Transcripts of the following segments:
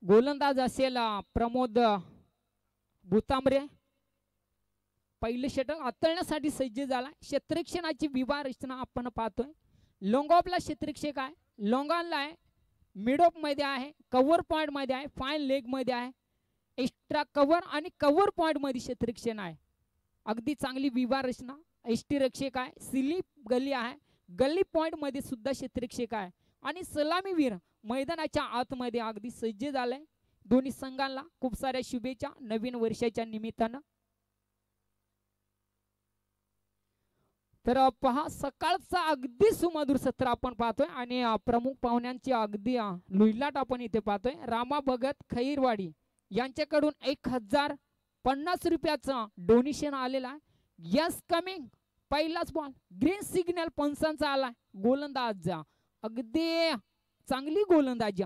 गोलंदाज असेल प्रमोद भुतांबरे. पहिले षटक हाताळण्यासाठी सज्ज झाला. क्षेत्ररक्षणाची विभाग रचना आपण पाहतोय. लॉंग ऑफला क्षेत्ररक्षक आहे, लॉंग ऑनला आहे, मिड ऑफ मध्ये आहे, कव्हर पॉइंट मध्ये आहे, फाईन लेग मध्ये आहे, एक्स्ट्रा कव्हर आणि कव्हर पॉइंट मध्ये क्षेत्ररक्षण आहे. अगदी चांगली विभाग रचना. एष्टी रक्षक आहे, स्लिप गली आहे, गली पॉइंट मध्ये सुद्धा क्षेत्ररक्षक आहे आणि सलामीवीर मैदानाच्या आतमध्ये अगदी सज्ज झालाय. दोन्ही संघांना खूप साऱ्या शुभेच्छा नवीन वर्षाच्या निमित्तानं. तर पहा सकाळचा अगदी सुमधुर सत्र आपण पाहतोय आणि प्रमुख पाहुण्यांची अगदी लुईलाट आपण इथे पाहतोय. रामा भगत खैरवाडी यांच्याकडून 1050 रुपयाचं डोनेशन आलेलं आहे. Yes coming. पहिलाच बॉल ग्रीन सिग्नल पंचांचा आलाय. गोलंदाज अगदी चांगली गोलंदाजी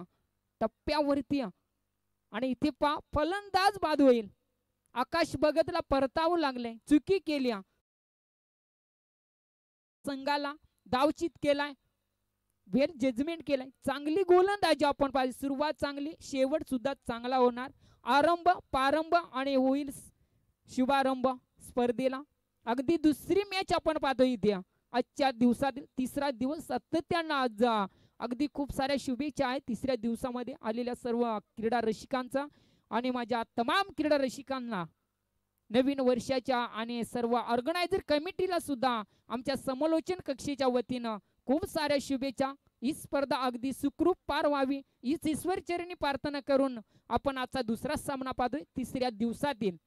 टप्प्यावरती आणि इथे पहा फलंदाज बाद होईल. आकाश भगतला परतावं लागले, चुकी केली, संघाला डावचित केलाय, वेल जजमेंट केलाय. चांगली गोलंदाजी आपण पाहिजे. सुरुवात चांगली, शेवट सुद्धा चांगला होणार. आरंभ पारंभ आणि होईल शुभारंभ स्पर्धेला. अगदी दुसरी मॅच आपण पाहतो इथे आजच्या दिवसातील तिसरा दिवस. सातत्यानं आज अगदी खूप साऱ्या शुभेच्छा आहेत तिसऱ्या दिवसामध्ये आलेल्या सर्व क्रीडा रसिकांचा आणि माझ्या तमाम क्रीडा रसिकांना नवीन वर्षाच्या आणि सर्व ऑर्गनायझर कमिटीला सुद्धा आमच्या समालोचन कक्षेच्या वतीनं खूप साऱ्या शुभेच्छा. ही स्पर्धा अगदी सुखरूप पार व्हावी हीच ईश्वरचरणी प्रार्थना करून आपण आजचा दुसरा सामना पाहतोय. तिसऱ्या दिवसातील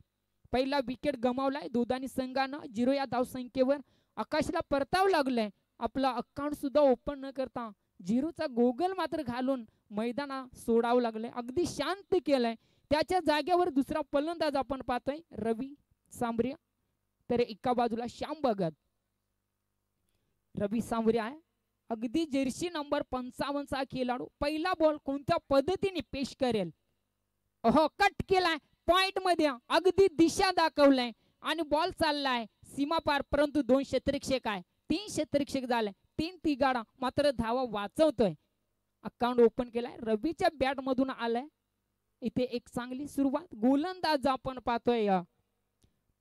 पहिला विकेट गमावलाय दोदानी संघानं 0 या धावसंख्येवर. आकाशला परतावं लागलंय. आपला अकाउंट सुद्धा ओपन न करता 0चा गोगल मात्र घालून मैदाना सोडावं लागलंय. अगदी शांत केलंय. त्याच्या जागेवर दुसरा फलंदाज आपण पाहतोय रवी सांबरे. तर एका बाजूला श्याम भगत. रवी सांबरे आहे अगदी जर्सी नंबर 55चा खेळाडू. पहिला बॉल कोणत्या पद्धतीने पेश करेल. हो कट केलाय पॉइंट मध्ये अगदी दिशा दाखवलाय आणि बॉल चाललाय सीमा पार. परंतु 2 क्षेत्ररक्षक आहे, 3 क्षेत्ररक्षक झाले, 3 तिगाडा मात्र धावा वाचवतोय. अकाउंट ओपन केलाय. रवीच्या बॅट मधून आलाय. इथे एक चांगली सुरुवात. गोलंदाज आपण पाहतोय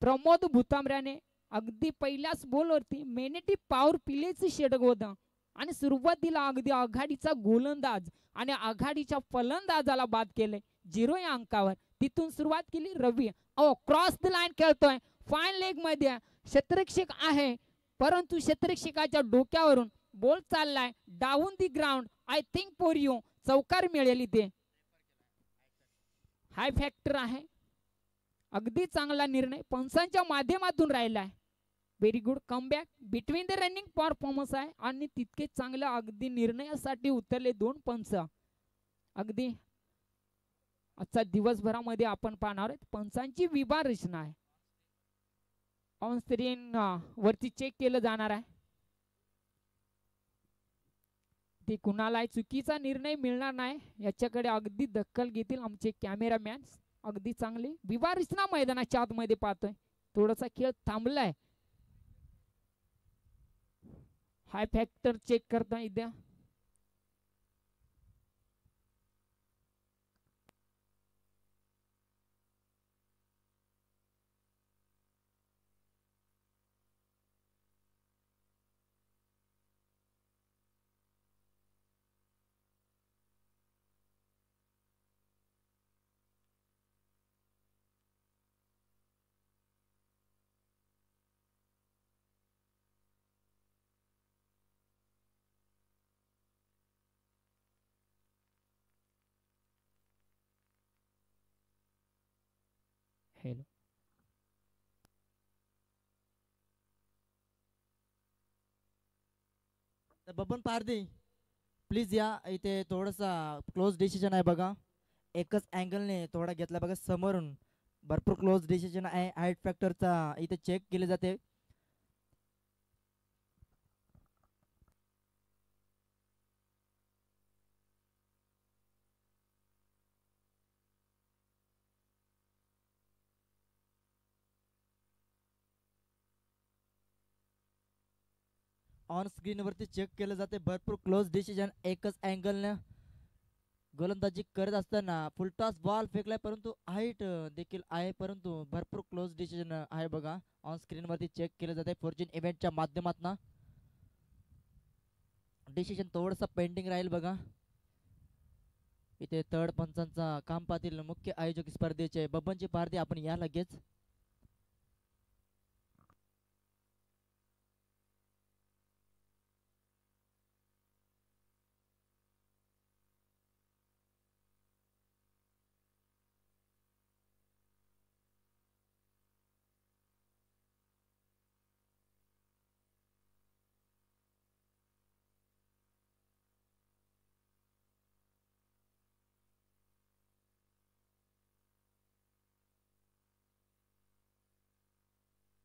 प्रमोद भुतांबऱ्याने अगदी पहिल्याच बॉलवरती मेनेटी पॉवर प्लेचं षटक होतं आणि सुरुवातीला अगदी आघाडीचा गोलंदाज आणि आघाडीच्या फलंदाजाला बाद केले 0 या अंकावर. तिथून सुरुवात केली रवी. क्रॉस द लाईन खेळतोय, फाईन लेग मध्ये क्षेत्ररक्षक आहे परंतु क्षेत्ररक्षकाच्या डोक्यावरून बॉल चाललाय down the ground. I think for you चौकार मिळेल इथे. हाय फॅक्टर आहे. अगदी चांगला निर्णय पंचांच्या माध्यमातून राहिलाय. Very good comeback between the running performance आहे आणि तितके चांगल्या अगदी निर्णयासाठी उतरले 2 पंच. अगदी आजचा दिवसभरामध्ये आपण पाहणार आहोत पंचांची विभाग रचना आहे. ऑन स्क्रीन वरती चेक केलं जाणार आहे. ते कुणालाही चुकीचा निर्णय मिळणार नाही याच्याकडे अगदी दखल घेतील आमचे कॅमेरामॅन. अगदी चांगली विभाग रचना मैदानाच्या आतमध्ये पाहतोय. थोडासा खेळ थांबलाय. हाय फॅक्टर चेक करता इथे. हेलो बबन पारदी प्लीज या इथे. थोडासा क्लोज डिसिजन आहे बघा. एकच अँगलने थोडा घेतला बघा समोरून. भरपूर क्लोज डिसिजन आहे. हाईट फॅक्टरचा इथे चेक केले जाते. ऑन स्क्रीनवरती चेक केलं जाते. भरपूर क्लोज डिसिजन एकच अँगलनं गोलंदाजी करत असताना फुलटॉस बॉल फेकलाय, परंतु हाईट देखील आहे, परंतु भरपूर क्लोज डिसिजन आहे बघा. ऑन स्क्रीन वरती चेक केलं जाते फॉर्च्यून इव्हेंटच्या माध्यमातून. डिसिजन थोडंसं पेंडिंग राहील बघा. इथे थर्ड पंचांचा काम पाहतील मुख्य आयोजक स्पर्धेचे बबनजी पारधी. आपण या लगेच.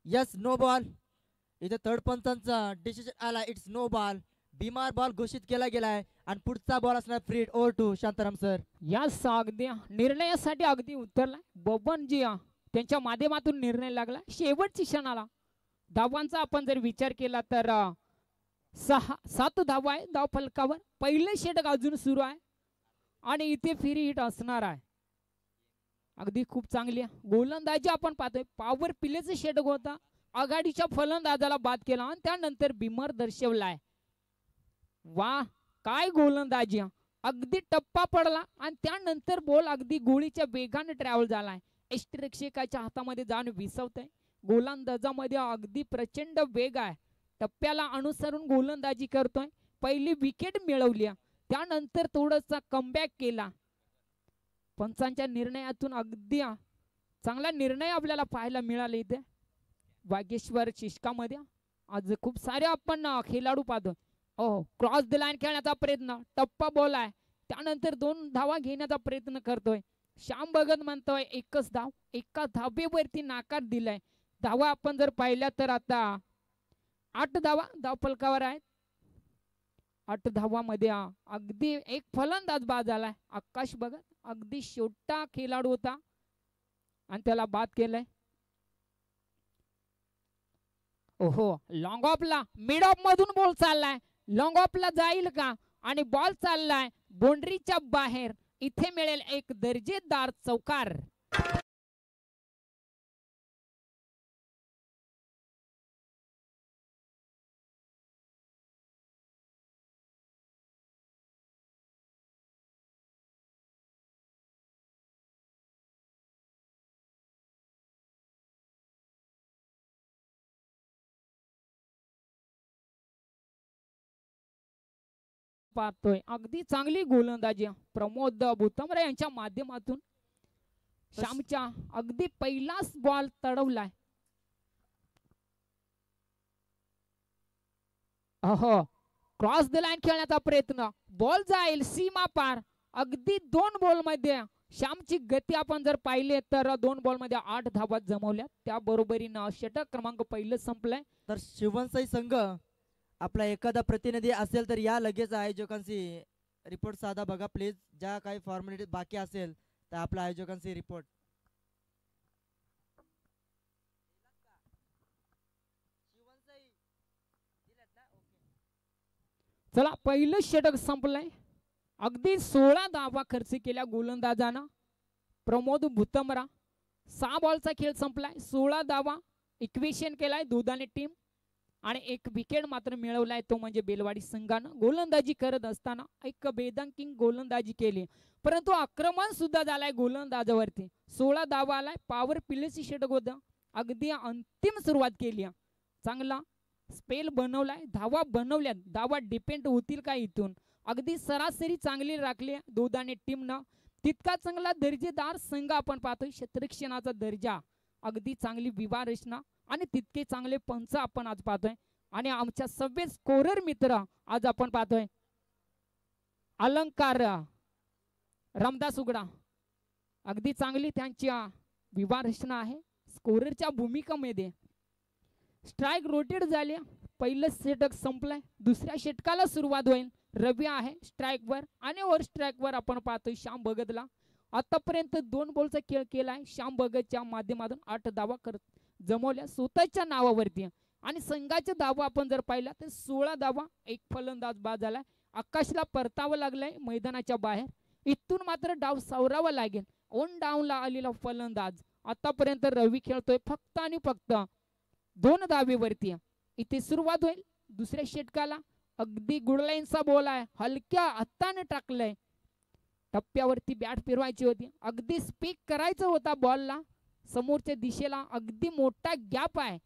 Yes, no ball. इथे थर्ड पंचांचा डिसिजन आला. It's no ball. बिमार बॉल घोषित केला गेलाय आणि पुढचा बॉल असणार free. Over to Shantaram sir. यास अगदी निर्णयासाठी अगदी उतरलाय बबनजी. त्यांच्या माध्यमातून निर्णय लागला शेवटची क्षणाला. धावांचा आपण जर विचार केला तर 7 धावा आहे धाव फलकावर. पहिले षटक अजून सुरू आहे आणि इथे फ्री हिट असणार आहे. अगदी खूप चांगली गोलंदाजी आपण पाहतोय. पॉवर प्लेचं षटक होता. आघाडीच्या फलंदाजाला बाद केला आणि त्यानंतर बिमर दर्शवलाय. वा, काय गोलंदाजी. अगदी टप्पा पडला आणि त्यानंतर बॉल अगदी गोळीच्या वेगाने ट्रॅव्हल झालाय. यष्टिरक्षकाच्या हातामध्ये जाऊन विसवतय. गोलंदाजामध्ये अगदी प्रचंड वेग आहे. टप्प्याला अनुसरून गोलंदाजी करतोय. पहिली विकेट मिळवली, त्यानंतर थोडासा कमबॅक केला. पंचांच्या निर्णयातून अगदी चांगला निर्णय आपल्याला पाहायला मिळाले. इथे वागेश्वर शिष्कामध्ये आज खूप सारे आपण खेळाडू पाहतो. क्रॉस द लाईन खेळण्याचा प्रयत्न, टप्पा बॉल आहे, त्यानंतर 2 धावा घेण्याचा प्रयत्न करतोय. श्याम भगत म्हणतोय एकच धाव. एका धावेवरती नकार दिलाय. धावा आपण जर पाहिल्या तर आता 8 धावा धाव फलकावर आहेत. 8 धावामध्ये अगदी एक फलंदाज बाद झालाय. आकाश भगत अगदी छोटा खेळाडू होता आणि त्याला बाद केलंय. ओहो, लॉंग ऑफला मिड ऑफ मधून बॉल चाललाय. लॉंग ऑफला जाईल का? आणि बॉल चाललाय बाउंड्रीच्या बाहेर. इथे मिळेल एक दर्जेदार चौकार. पाहतोय अगदी चांगली गोलंदाजी प्रमोद भुतमरे यांच्या माध्यमातून. श्यामच्या अगदी पहिलाच बॉल तडवलाय. क्रॉस द लाईन खेळण्याचा प्रयत्न, बॉल जाईल सीमा पार. अगदी 2 बॉल मध्ये श्यामची गती आपण जर पाहिली तर 2 बॉल मध्ये 8 धावा जमवल्या. त्या बरोबरीनं षटक क्रमांक 1 संपलंय. तर शिवनसाई संघ आपला एखादा प्रतिनिधी असेल तर या लगेच आयोजकांशी रिपोर्ट साधा बघा प्लीज. ज्या काही फॉर्मॅलिटी बाकी असेल तर आपल्या आयोजकांशी रिपोर्ट. चला, पहिलं षटक संपलंय. अगदी 16 धावा खर्च केल्या गोलंदाजानं प्रमोद भुतमरा. 6 बॉलचा खेळ संपलाय. 16 धावा इक्वेशन केलाय दोघांनी टीम आणि 1 विकेट मात्र मिळवलाय, तो म्हणजे बेलवाडी संघानं. गोलंदाजी करत असताना एक बेदंकिंग गोलंदाजी केली, परंतु आक्रमण सुद्धा झालाय गोलंदाजावरती. 16 धावा आलाय. पॉवर प्लेची षटक होतं. अगदी अंतिम सुरुवात केली. चांगला स्पेल बनवलाय. धावा बनवल्यात. धावा डिपेंड होतील का इथून? अगदी सरासरी चांगली राखली दोघांनी टीमनं. तितका चांगला दर्जेदार संघ आपण पाहतोय. क्षेत्ररक्षणाचा दर्जा, अगदी चांगली विवाह रचना आणि तितके चांगले पंच आपण आज पाहतोय. आणि आमच्या सगळे स्कोरर मित्र आज आपण पाहतोय. अलंकार रामदास उगडा, अगदी चांगली त्यांची विवाह रचना आहे. स्कोररच्या भूमिकेमध्ये स्ट्राइक रोटेट झाली. पहिलं षटक संपलंय. दुसऱ्या षटकाला सुरुवात होईल. रवी आहे स्ट्राइक वर आणि ओव्हर स्ट्राइक वर आपण पाहतोय श्याम भगतला. आतापर्यंत 2 बॉलचा खेळ केलाय श्याम भगतच्या माध्यमातून. 8 धावा करत जमवल्या स्वतःच्या नावावरती. आणि संघाच्या धावा आपण जर पाहिला तर 16 धावा. 1 फलंदाज बाद झालाय. आकाशला परतावं लागलंय मैदानाच्या बाहेर. इथून मात्र डाव सावरावा लागेल. ऑन डाऊनला आलेला फलंदाज आतापर्यंत रवी खेळतोय फक्त आणि फक्त 2 धावेवरती. इथे सुरुवात होईल दुसऱ्या षटकाला. अगदी गुडलाईनचा बॉल आहे, हलक्या हाताने टाकलंय. टप्प्यावरती बॅट फिरवायची होती, अगदी स्पीक करायचं होता बॉलला समोरच्या दिशेला. अगदी मोठा गॅप आहे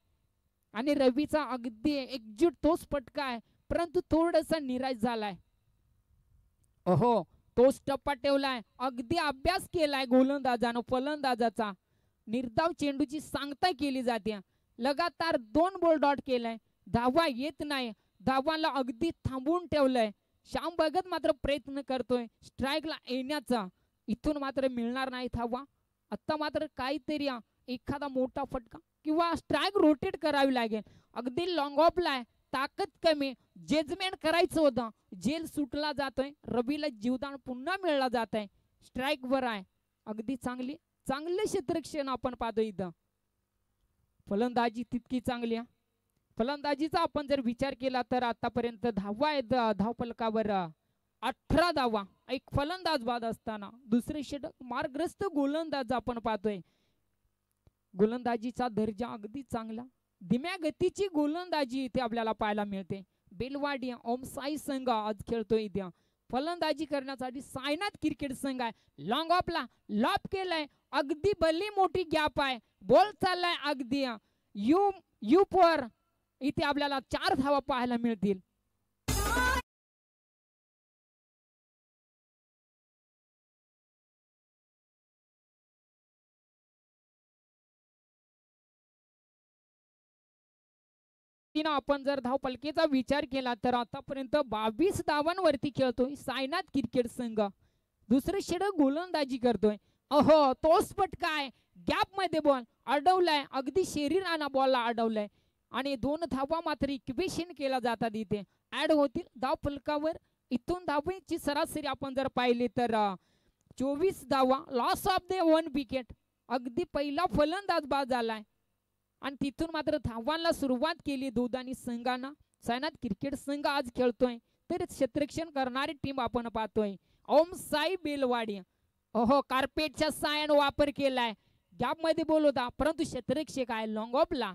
आणि रवीचा अगदी एकजूट तोच फटका आहे, परंतु थोडासा निराश झालाय. ओहो, तोच टप्पा ठेवलाय. अगदी अभ्यास केलाय गोलंदाजानं फलंदाजाचा. निर्धाव चेंडूची सांगता केली जाते. लगातार 2 बॉल डॉट केलाय, धावा येत नाही. धावांना अगदी थांबवून ठेवलंय. श्याम भगत मात्र प्रयत्न करतोय स्ट्राईकला येण्याचा. इथून मात्र मिळणार नाही धावा. आता मात्र काहीतरी एखादा मोठा फटका किंवा स्ट्राईक रोटेट करावी लागेल. अगदी लॉंग ऑफला आहे, ताकद कमी, जजमेंट करायचं होतं. जेल सुटला जातोय, रवीला जीवदान पुन्हा मिळला जात आहे. स्ट्राईक वर आहे. अगदी चांगले क्षेत्ररक्षण आपण पाहतो इथं. फलंदाजी तितकी चांगली आहे. फलंदाजीचा आपण जर विचार केला तर आतापर्यंत धावा आहेत धावफलकावर 18 धावा. एक फलंदाज बाद असताना दुसरे षटक मार्गग्रस्त गोलंदाज आपण पाहतोय. गोलंदाजीचा दर्जा अगदी चांगला, धीम्या गतीची गोलंदाजी इथे आपल्याला पाहायला मिळते. बेलवाडी ओमसाई संघ आज खेळतोय इथे. फलंदाजी करण्यासाठी सायनाथ क्रिकेट संघ आहे. लॉंग ऑफला लॉप केलाय, अगदी भली मोठी गॅप आहे. बॉल चाललाय अगदी यू वर. इथे आपल्याला 4 धावा पाहायला मिळतील. आपण जर धावफलकेचा विचार केला तर आतापर्यंत 22 धावांवरती खेळतोय सायनाथ क्रिकेट संघ. दुसरे षटक गोलंदाजी करतोय. अहो, तोच फटका आहे, गॅप मध्ये बॉल अडवलाय, अगदी शरीराना बॉलला अडवलाय आणि 2 धावा मात्र इक्वेशन केला जातात इथे ऍड होतील धावफलकावर. इथून धावांची सरासरी आपण जर पाहिली तर 24 धावा. Loss of the 1 wicket. अगदी पहिला फलंदाज बाद झालाय आणि तिथून मात्र धावांना सुरुवात केली दोदानी संघानं. सायनाथ क्रिकेट संघ आज खेळतोय तर क्षेत्ररक्षण करणारी टीम आपण पाहतोय ओमसाई बेलवाडी. ओहो, कार्पेटच्या सायानं वापर केलाय, गॅप मध्ये बॉल होता परंतु क्षेत्ररक्षक आहे लॉंग ऑफला.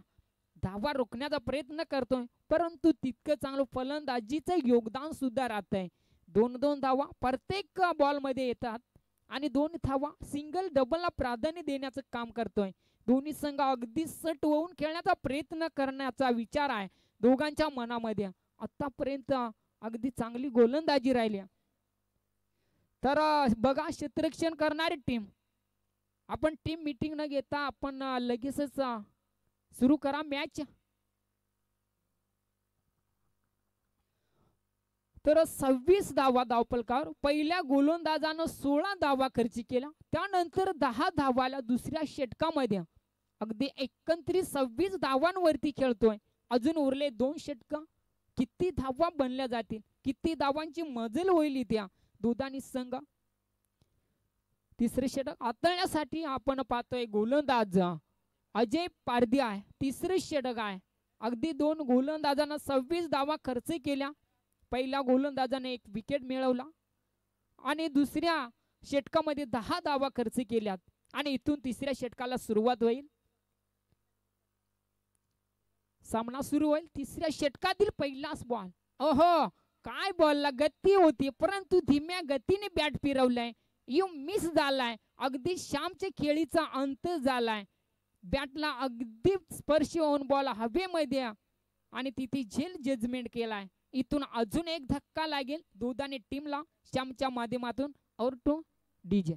धावा रोखण्याचा प्रयत्न करतोय परंतु तितकं चांगलं फलंदाजीचं योगदान सुद्धा राहत आहे. 2-2 धावा प्रत्येक बॉल मध्ये येतात आणि 2 धावा सिंगल डबलला प्राधान्य देण्याचं काम करतोय. दोन्ही संघ अगदी सट होऊन खेळण्याचा प्रयत्न करण्याचा विचार आहे दोघांच्या मनामध्ये. आतापर्यंत अगदी चांगली गोलंदाजी राहिली. तर बघा, क्षेत्ररक्षण करणारी टीम. आपण टीम मीटिंग न घेता आपण लगेचच सुरू करा मॅच. तर 26 धावा धावफलकावर. पहिल्या गोलंदाजानं 16 धावा खर्च केला, त्यानंतर 10 धावाला दुसऱ्या षटकामध्ये. अगदी एकंदरीत 26 धावांवरती खेळतोय. अजून उरले 2 षटक. किती धावा बनल्या जातील, किती धावांची मजल होईल त्या दोदानी संघ. तिसरे षटक हाताळण्यासाठी आपण पाहतोय गोलंदाज अजय पारधी आहे. तिसरे षटक आहे. अगदी 2 गोलंदाजांना 26 धावा खर्च केल्या. पहिल्या गोलंदाजाने 1 विकेट मिळवला आणि दुसऱ्या षटकामध्ये 10 धावा खर्च केल्यात आणि इथून तिसऱ्या षटकाला सुरुवात होईल. सामना सुरू होईल. तिसऱ्या षटकातील पहिलाच बॉल. ओहो, काय बॉलला गती होती परंतु धीम्या गतीने बॅट फिरवलाय, यू मिस झालाय. अगदी श्यामच्या खेळीचा अंत झालाय. बॅटला अगदी स्पर्श होऊन बॉल हवेमध्ये आणि तिथे झेल जजमेंट केलाय. इथून अजून एक धक्का लागेल दोदानी टीमला श्यामच्या माध्यमातून. और टू डीजे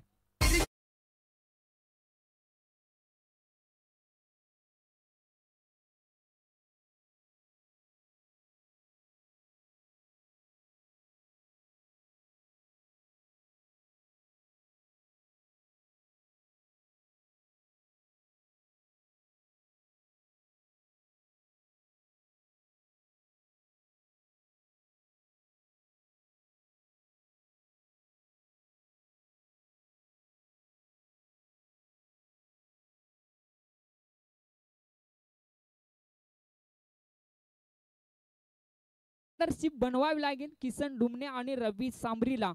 पार्टनरशिप बनवावी लागेल किसन डुमणे आणि रवी सांबरीला.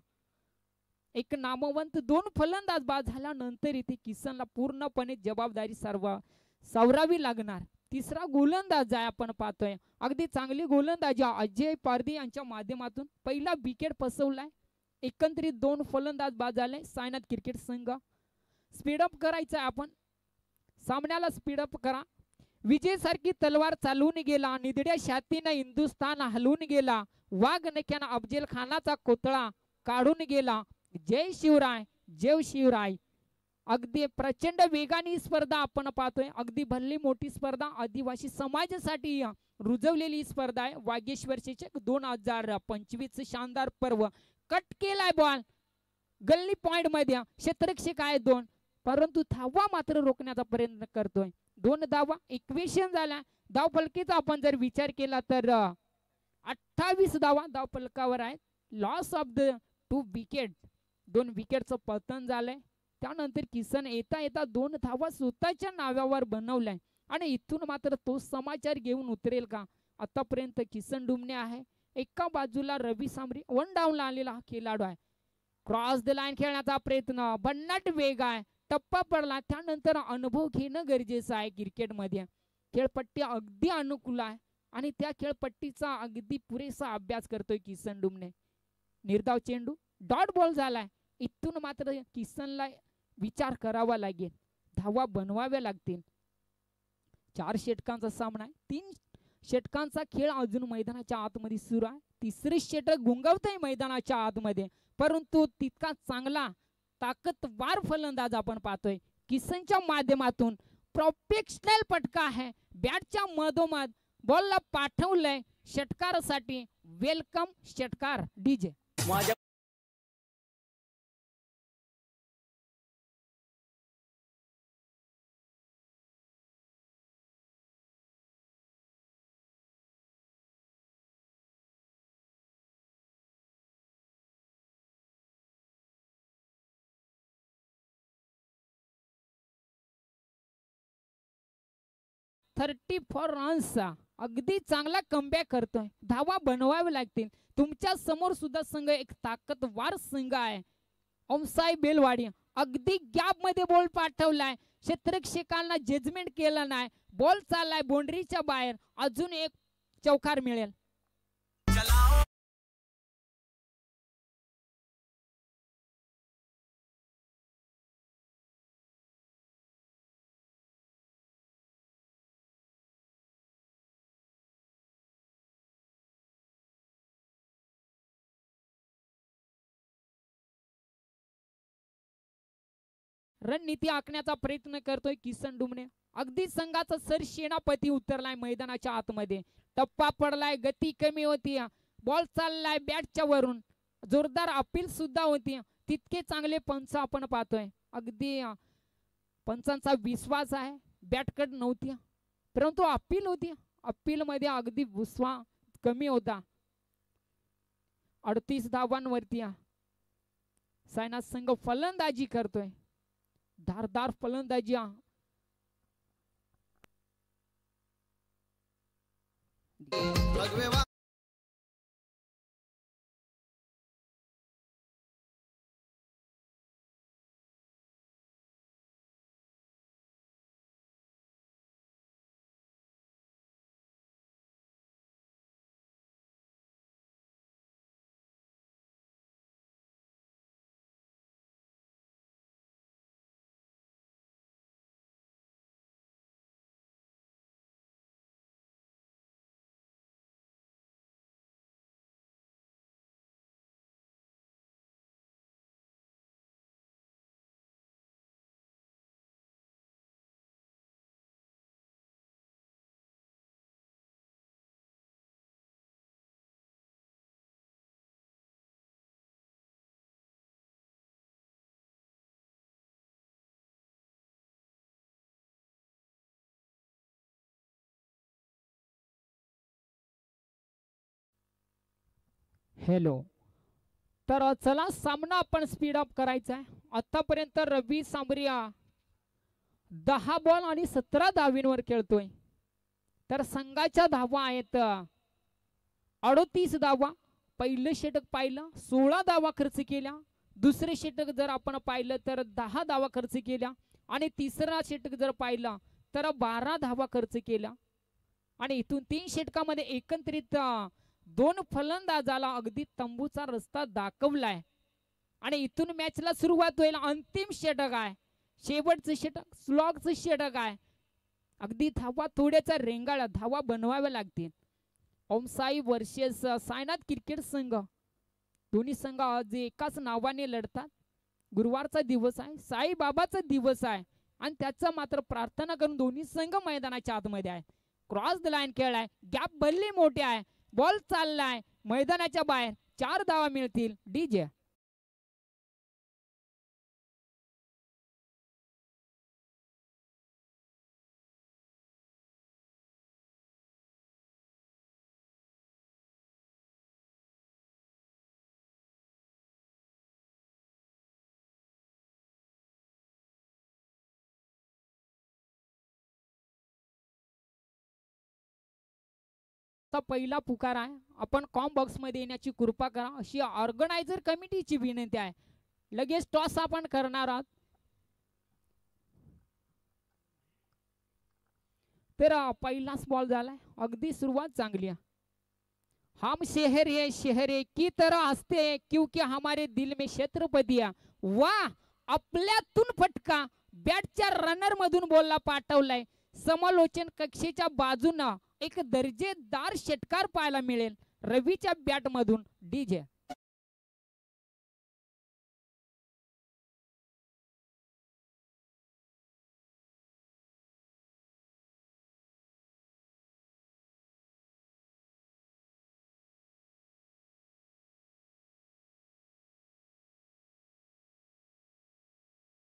एक नामवंत 2 फलंदाज बाद झाल्यानंतर इथे किसनला पूर्णपणे जबाबदारी सावरावी लागणार. तिसरा गोलंदाज आहे आपण पाहतोय, अगदी चांगली गोलंदाजी अजय पारधी यांच्या माध्यमातून पहिला विकेट पसवलाय. एकंदरीत 2 फलंदाज बाद झाले. सायनाथ क्रिकेट संघ स्पीडअप करायचं आहे, आपण सामन्याला स्पीडअप करा. विजयसारखी तलवार चालवून गेला, निधड्या छातीनं हिंदुस्थान हलवून गेला, वाघ नक्यानं अफजल खानाचा कोतळा काढून गेला. जय शिवराय, जय शिवराय. अगदी प्रचंड वेगाने स्पर्धा आपण पाहतोय, अगदी भल्ली मोठी स्पर्धा, आदिवासी समाजासाठी रुजवलेली स्पर्धा आहे. वागेश्वरचे 2025 शानदार पर्व. कट केलाय बॉल गल्ली पॉइंट मध्ये, क्षेत्ररक्षक आहे 2, परंतु धावा मात्र रोखण्याचा प्रयत्न करतोय. 2 धावा इक्वेशन झाला. धावफलकीचा आपण जर विचार केला तर 28 धावा धावफलकावर आहेत. लॉस ऑफ द 2 विकेट, 2 विकेटचं पतन झालंय. त्यानंतर किसन येता येता 2 धावा स्वतःच्या नावावर बनवलाय आणि इथून मात्र तो समाचार घेऊन उतरेल का? आतापर्यंत किसन डुमणे आहे, एका बाजूला रवी सांबरी 1 डाऊनला आलेला हा खेळाडू आहे. क्रॉस द लाईन खेळण्याचा प्रयत्न, भन्नाट वेग आहे, टप्पा पडला, त्यानंतर अनुभव घेणं गरजेचं आहे. क्रिकेटमध्ये खेळपट्टी अगदी अनुकूल आहे आणि त्या खेळपट्टीचा अगदी पुरेसा अभ्यास करतोय किसन डुमणे. निर्धाव चेंडू डॉट बॉल झालाय. इथून मात्र किसनला विचार करावा लागेल, धावा बनवाव्या लागतील. 4 षटकांचा सामना आहे, 3 षटकांचा खेळ अजून मैदानाच्या आतमध्ये सुरू आहे. 3रे षटक गुंगवतंय मैदानाच्या आतमध्ये, परंतु तितका चांगला ताकदवार फलंदाज आपण पाहतोय किसनच्या माध्यमातून. प्रोफेशनल फटका आहे, बॅटच्या मधोमध बॉलला पाठवलंय षटकारासाठी. वेलकम षटकार डीजे. थर्टी 34 रन्स, अगदी चांगला कमबॅक करतोय. धावा बनवावे लागतील. तुमच्या समोर सुद्धा संघ एक ताकदवार संघ आहे, ओमसाई बेलवाडी. अगदी गॅप मध्ये बॉल पाठवलाय, क्षेत्ररक्षकांना जजमेंट केलं नाही, बॉल चाललाय बाउंड्रीच्या बाहेर. अजून एक चौकार मिळेल. रणनीती आखण्याचा प्रयत्न करतोय किसन डुमणे. अगदी संघाचा सरसेनापती उतरलाय मैदानाच्या आतमध्ये. टप्पा पडलाय, गती कमी होती, बॉल चाललाय बॅटच्या वरून, जोरदार अपील सुद्धा होती. तितके चांगले पंच आपण पाहतोय. अगदी पंचांचा विश्वास आहे, बॅटकट नव्हती परंतु अपील होती. अपील मध्ये अगदी विश्वास कमी होता. 38 धावांवरती सायनाथ संघ फलंदाजी करतोय. धारदार फलंदाजी. हॅलो. तर चला सामना आपण स्पीड अप करायचा आहे. आतापर्यंत रवी सांबरिया 10 बॉल आणि 17 धावींवर खेळतोय. तर संघाच्या धावा आहेत 38 धावा. पहिलं षटक पाहिलं 16 धावा खर्च केल्या, दुसरे षटक जर आपण पाहिलं तर 10 धावा खर्च केल्या आणि तिसरा षटक जर पाहिला तर 12 धावा खर्च केल्या आणि इथून 3 षटकामध्ये एकत्रित 2 फलंदाजाला अगदी तंबूचा रस्ता दाखवलाय आणि इथून मॅचला सुरुवात होईल. अंतिम षटक आहे, शेवटचं षटक, स्लॉगचं षटक आहे. अगदी धावा थोड्याचा रेंगाळा धावा बनवाव्या लागतील. ओमसाई वर्सेस सायनाथ क्रिकेट संघ, दोन्ही संघ आज एकाच नावाने लढतात. गुरुवारचा दिवस आहे, साईबाबाचा दिवस आहे आणि त्याचा मात्र प्रार्थना करून दोन्ही संघ मैदानाच्या आतमध्ये आहे. क्रॉस द लाईन खेळ आहे, गॅप भरली मोठी आहे, बॉल चाललाय मैदानाच्या बाहेर, 4 धावा मिळतील. डीजे पहिला पुकार आहे. आपण कॉम बॉक्स मध्ये येण्याची कृपा करा अशी ऑर्गनायझर कमिटीची विनंती आहे. लगेच टॉस आपण करणार आहोत. तर पहिलाच बॉल झालाय, अगदी सुरुवात चांगली आहे. हम शहर है की तरह हसते हैं क्योंकि हमारे दिल में छत्रपती है. वाह, आपल्यातून फटका बॅटच्या रनर मधून बॉलला पाठवलाय. समालोचन कक्षेच्या बाजूनं एक दर्जेदार षटकार पाहायला मिळेल रवीच्या बॅट मधून. डीजे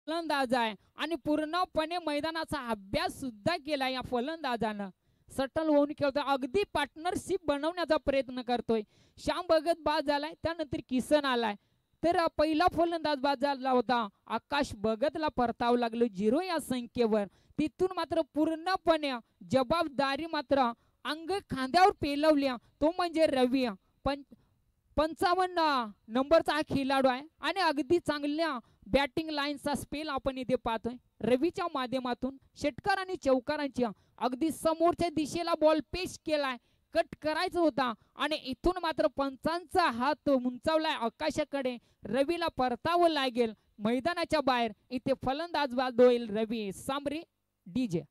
फलंदाज आहे आणि पूर्णपणे मैदानाचा अभ्यास सुद्धा केला या फलंदाजानं. सटल होऊन खेळतोय, अगदी पार्टनरशिप बनवण्याचा प्रयत्न करतोय. श्याम भगत बाद झालाय, त्यानंतर किसन आलाय. तर पहिला फलंदाज बाद झाला होता, आकाश भगतला परतावं लागलं 0 या संख्येवर. तिथून मात्र पूर्णपणे जबाबदारी मात्र अंग खांद्यावर पेलवल्या, तो म्हणजे रवी. 55 नंबरचा हा खेळाडू आहे आणि अगदी चांगल्या बॅटिंग लाईनचा स्पेल आपण इथे पाहतोय. रवीच्या माध्यमातून षटकार आणि चौकारांची अगदी समोरच्या दिशेला बॉल पेश केलाय, कट करायचा होता आणि इथून मात्र पंचांचा हात उंचावलाय आकाशाकडे. रवीला परतावं लागेल मैदानाच्या बाहेर. इथे फलंदाज बाद होईल रवी सांबरे. डीजे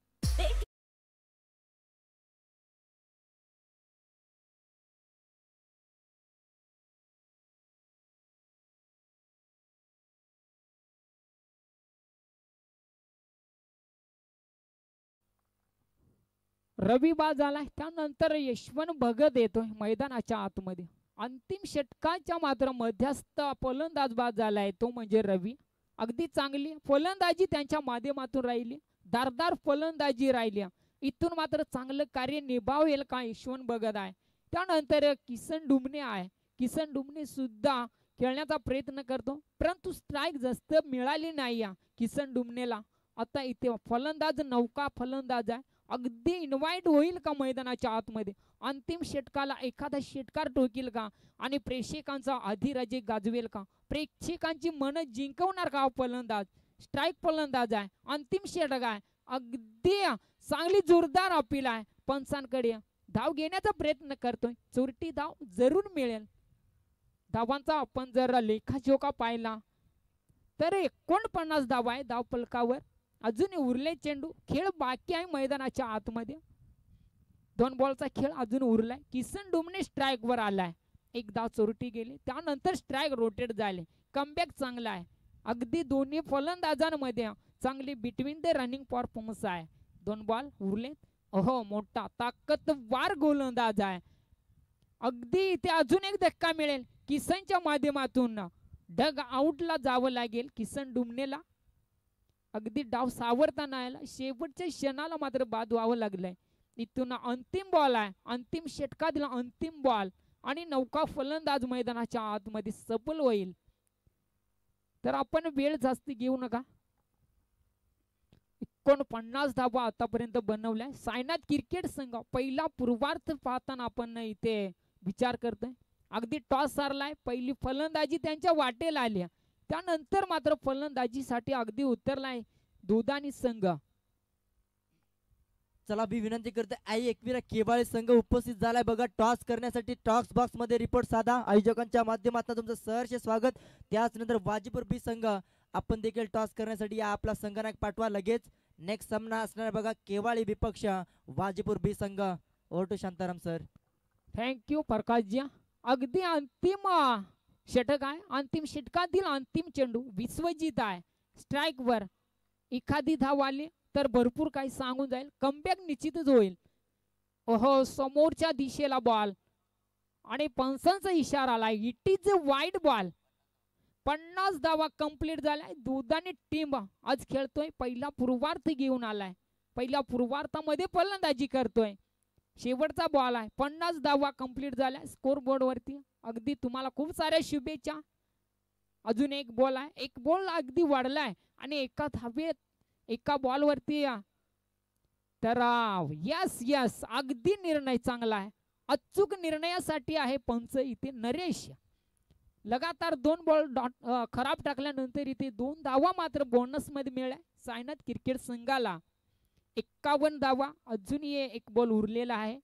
रवी बाद झालाय, त्यानंतर यशवंत भगत येतोय मैदानाच्या आतमध्ये. अंतिम षटकाच्या मात्र मध्यस्थ फलंदाज बाद झालाय, तो म्हणजे रवी. अगदी चांगली फलंदाजी त्यांच्या माध्यमातून राहिली, धारदार फलंदाजी राहिली. इथून मात्र चांगलं कार्य निभावेल का यशवंत भगत आहे. त्यानंतर किसन डुमणे आहे. किसन डुमणे सुद्धा खेळण्याचा प्रयत्न करतो, परंतु स्ट्राईक जास्त मिळाली नाही या किसन डुमणेला. आता इथे फलंदाज नौका फलंदाज आहे, अगदी इन्व्हाइट होईल का मैदानाच्या आतमध्ये. अंतिम षटकाला एखादा षटकार ठोकील का आणि प्रेक्षकांचा अधिराज्य गाजवेल का, प्रेक्षकांची मन जिंकवणार का फलंदाज. स्ट्राईक फलंदाज आहे, अंतिम षटक आहे, अगदी चांगली जोरदार अपील आहे. पंचांकडे धाव घेण्याचा प्रयत्न करतोय, चोरटी धाव जरूर मिळेल. धावांचा आपण जर लेखाजोखा पाहिला तर 49 धावा आहे धाव फलकावर. अजून उरले चेंडू, खेळ बाकी आहे मैदानाच्या आतमध्ये. 2 बॉलचा खेळ अजून उरलाय. किसन डुमणे स्ट्राईक वर आलाय, एक धाव चोरटी गेली, त्यानंतर स्ट्राईक रोटेट झाले. कमबॅक चांगला आहे, अगदी दोन्ही फलंदाजांमध्ये चांगली बिटवीन द रनिंग परफॉर्मन्स आहे. 2 बॉल उरले. हो, मोठा ताकदवार गोलंदाज आहे. अगदी इथे अजून एक धक्का मिळेल किसनच्या माध्यमातून. डग आउटला जावं लागेल किसन डुमणेला. अगदी डाव सावरता नाही आला, शेवटच्या क्षणाला मात्र बाद व्हावं लागलंय. इथून अंतिम बॉल आहे, अंतिम षटकातील अंतिम बॉल आणि नौका फलंदाज मैदानाच्या आतमध्ये सफल होईल. तर आपण वेळ जास्त घेऊ नका. 49 धावा आतापर्यंत बनवल्या. सायनाथ क्रिकेट संघ पहिला पूर्वार्ध पाहताना आपण इथे विचार करतोय. अगदी टॉस हारलाय, पहिली फलंदाजी त्यांच्या वाटेला आली. त्यानंतर मात्र फलंदाजीसाठी अगदी उतरलाय दुधानी संघ. चला मी विनंती करते आई एकविरा केबाळे संघ उपस्थित झालाय बघा टॉस करण्यासाठी. टॉस बॉक्स मध्ये रिपोर्ट साधा. आयोजकांच्या माध्यमातून तुमचं सहर्ष स्वागत. त्याच नंतर वाजीपूर बी संघ आपण देखील टॉस करण्यासाठी या आपला संघनायक पाठवा लगेच. नेक्स्ट सामना असणार बघा केवाळी विपक्ष वाजीपूर बी संघ. Over to Shantaram sir. Thank you Prakashji. अगदी अंतिम षटक आहे. अंतिम षटकातील अंतिम चेंडू. विश्वजित आहे स्ट्राईक वर. एखादी धाव आली तर भरपूर काही सांगून जाईल. कमबॅक निश्चितच होईल. ओहो समोरच्या दिशेला बॉल आणि पंचांचा इशारा आलाय. It is a wide ball. 50 धावा कंप्लीट झालाय. दुधाने टीम आज खेळतोय. पहिला पूर्वार्ध घेऊन आलाय. पहिल्या पूर्वार्धामध्ये फलंदाजी करतोय. शेवटचा बॉल आहे. 50 धावा कंप्लीट झाल्या स्कोर बोर्ड वरती. अगदी तुम्हाला खूप साऱ्या शुभेच्छा. अजून एक बॉल आहे. एक बॉल अगदी वाढलाय आणि एका धावेत एका बॉल वरती तर यस यस अगदी निर्णय चांगला आहे. अचूक निर्णयासाठी आहे पंच इथे नरेश. लगातार 2 बॉल खराब टाकल्यानंतर इथे 2 धावा मात्र बोनस मध्ये मिळाल्या सायनाथ क्रिकेट संघाला. 51 धावा. अजूनही एक बॉल उरलेला आहे.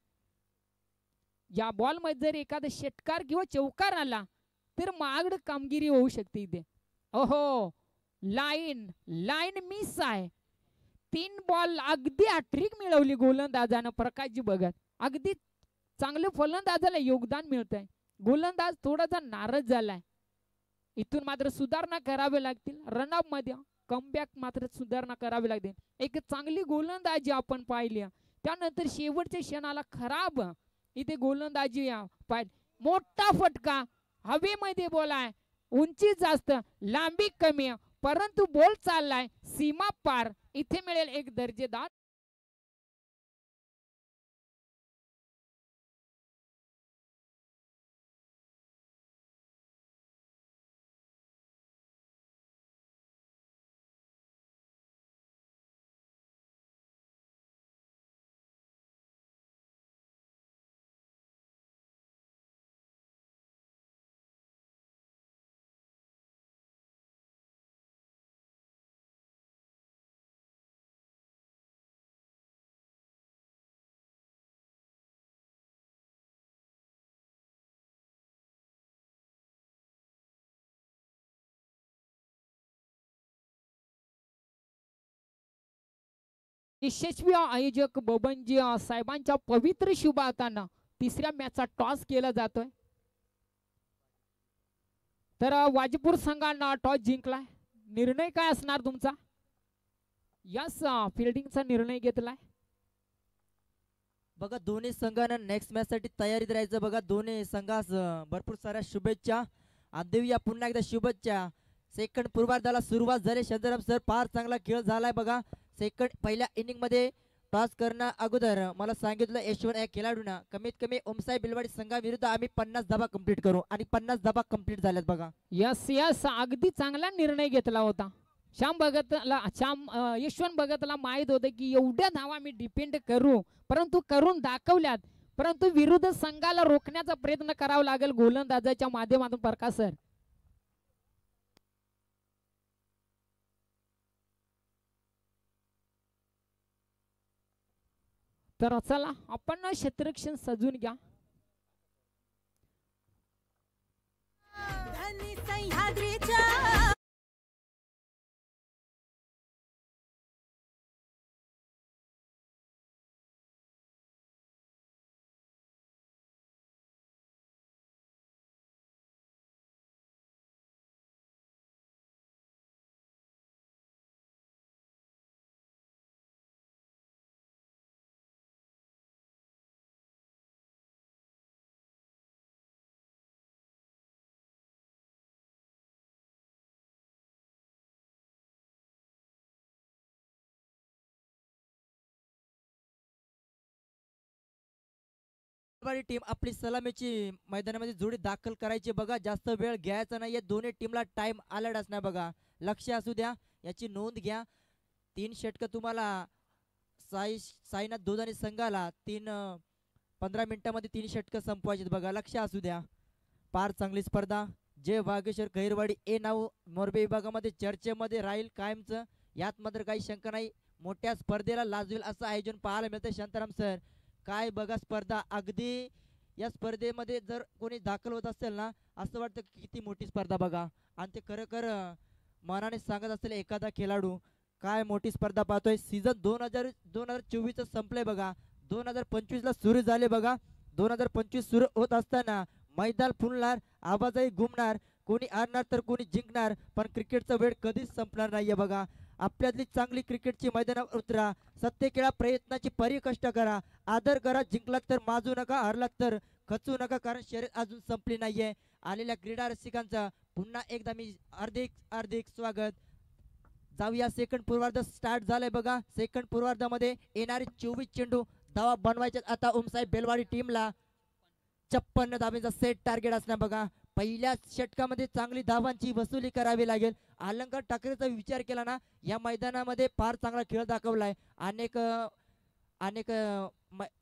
या बॉल मध्ये जर एखादा षटकार किंवा चौकार आला तर महागड कामगिरी होऊ शकते इथे. ओहो लाईन मिस आहे. 3 बॉल अगदी हॅट्रिक मिळवली गोलंदाजानं प्रकाशजी बघत. अगदी चांगलं फलंदाजाला योगदान मिळतंय. गोलंदाज थोडासा नाराज झालाय. इथून मात्र सुधारणा करावे लागतील. रनअप मध्ये कमबॅक मात्र सुधारणा करावी लागते. एक चांगली गोलंदाजी आपण पाहिली. त्यानंतर शेवटच्या क्षणाला खराब इथे गोलंदाजी पाहिली. मोठा फटका हवेमध्ये बॉल आहे. उंची जास्त लांबी कमी परंतु बॉल चाललाय सीमा पार. इथे मिळेल एक दर्जेदार यशस्वी आयोजक बबनजी साहेबांच्या पवित्र शुभ हातानं तिसऱ्या मॅचचा टॉस केला जातोय. तर वाजीपूर संघानं टॉस जिंकलाय. निर्णय काय असणार तुमचा? यस फिल्डिंगचा निर्णय घेतलाय. बघा दोन्ही संघानं नेक्स्ट मॅच साठी तयारीत राहायचं. बघा दोन्ही संघास भरपूर साऱ्या शुभेच्छा. देऊया पुन्हा एकदा शुभेच्छा. सेकंड पूर्वार्धाला सुरुवात झाली. शांताराम सर फार चांगला खेळ झालाय बघा. सेकंड पहिल्या इनिंग मध्ये टॉस करण्या अगोदर मला सांगितलं यशवंत या खेळाडूंना कमीत कमी ओमसाई बिलवाडी संघाविरुद्ध आम्ही 50 धावा कंप्लीट करू आणि 50 धावा कंप्लीट झाल्यात बघा. यस यस अगदी चांगला निर्णय घेतला होता. यशवंत भगतला माहित होतं की एवढ्या धावा मी डिपेंड करू परंतु करून दाखवल्यात. परंतु विरुद्ध संघाला रोखण्याचा प्रयत्न करावा लागेल गोलंदाजाच्या माध्यमातून प्रकाश सर. तर चला आपण क्षेत्ररक्षण सजून घ्या. टीम आपली सलामीची मैदानामध्ये जोडी दाखल करायची बघा. जास्त वेळ घ्यायचा नाहीये. दोन्ही टीमला टाइम अलर्ट असणार बघा. लक्ष असू द्या याची नोंद घ्या. 3 षटक तुम्हाला साईनाथ दुधानी संघाला 15 मिनिटांमध्ये 3 षटक संपवायचे बघा. लक्ष असू द्या. फार चांगली स्पर्धा जे वागेश्वर खैरवाडी ए नाव मोरबी विभागामध्ये चर्चेमध्ये राहील कायमचं, यात मात्र काही शंका नाही. मोठ्या स्पर्धेला लाजवेल असं आयोजन पाहायला मिळतं शांताराम सर. काय बघा स्पर्धा, अगदी या स्पर्धेमध्ये जर कोणी दाखल होत असेल ना, असं वाटतं की किती मोठी स्पर्धा बघा. आणि ते खरं मनाने सांगत असेल एखादा खेळाडू, काय मोठी स्पर्धा पाहतोय. सीझन 2024 संपलंय बघा, 2025 ला सुरू झाले बघा. 2025 सुरू होत असताना मैदान फुलणार, आवाजही घुमणार, कोणी हारणार तर कोणी जिंकणार, पण क्रिकेटचा वेळ कधीच संपणार नाहीये बघा. आपल्यातली चांगली क्रिकेटची मैदानावर उतरा, सत्य खेळा, प्रयत्नाची परिकष्ट करा, आदर करा. जिंकलात तर माजू नका, हरलात तर खचू नका, कारण शर्यत अजून संपली नाहीये. आलेल्या क्रीडा रसिकांचा पुन्हा एकदा मी हार्दिक हार्दिक स्वागत. जाऊया सेकंड पूर्वार्ध स्टार्ट झालंय बघा. सेकंड पूर्वार्धामध्ये येणारे 24 चेंडू धावा बनवायचे आता ओमसाहेब बेलवाडी टीमला. 56 धावांचा सेट टार्गेट असणार बघा. पहिल्या षटकामध्ये चांगली धावांची वसुली करावी लागेल. अलंकार ठाकरेचा विचार केला ना, या मैदानामध्ये फार चांगला खेळ दाखवलाय. अनेक अनेक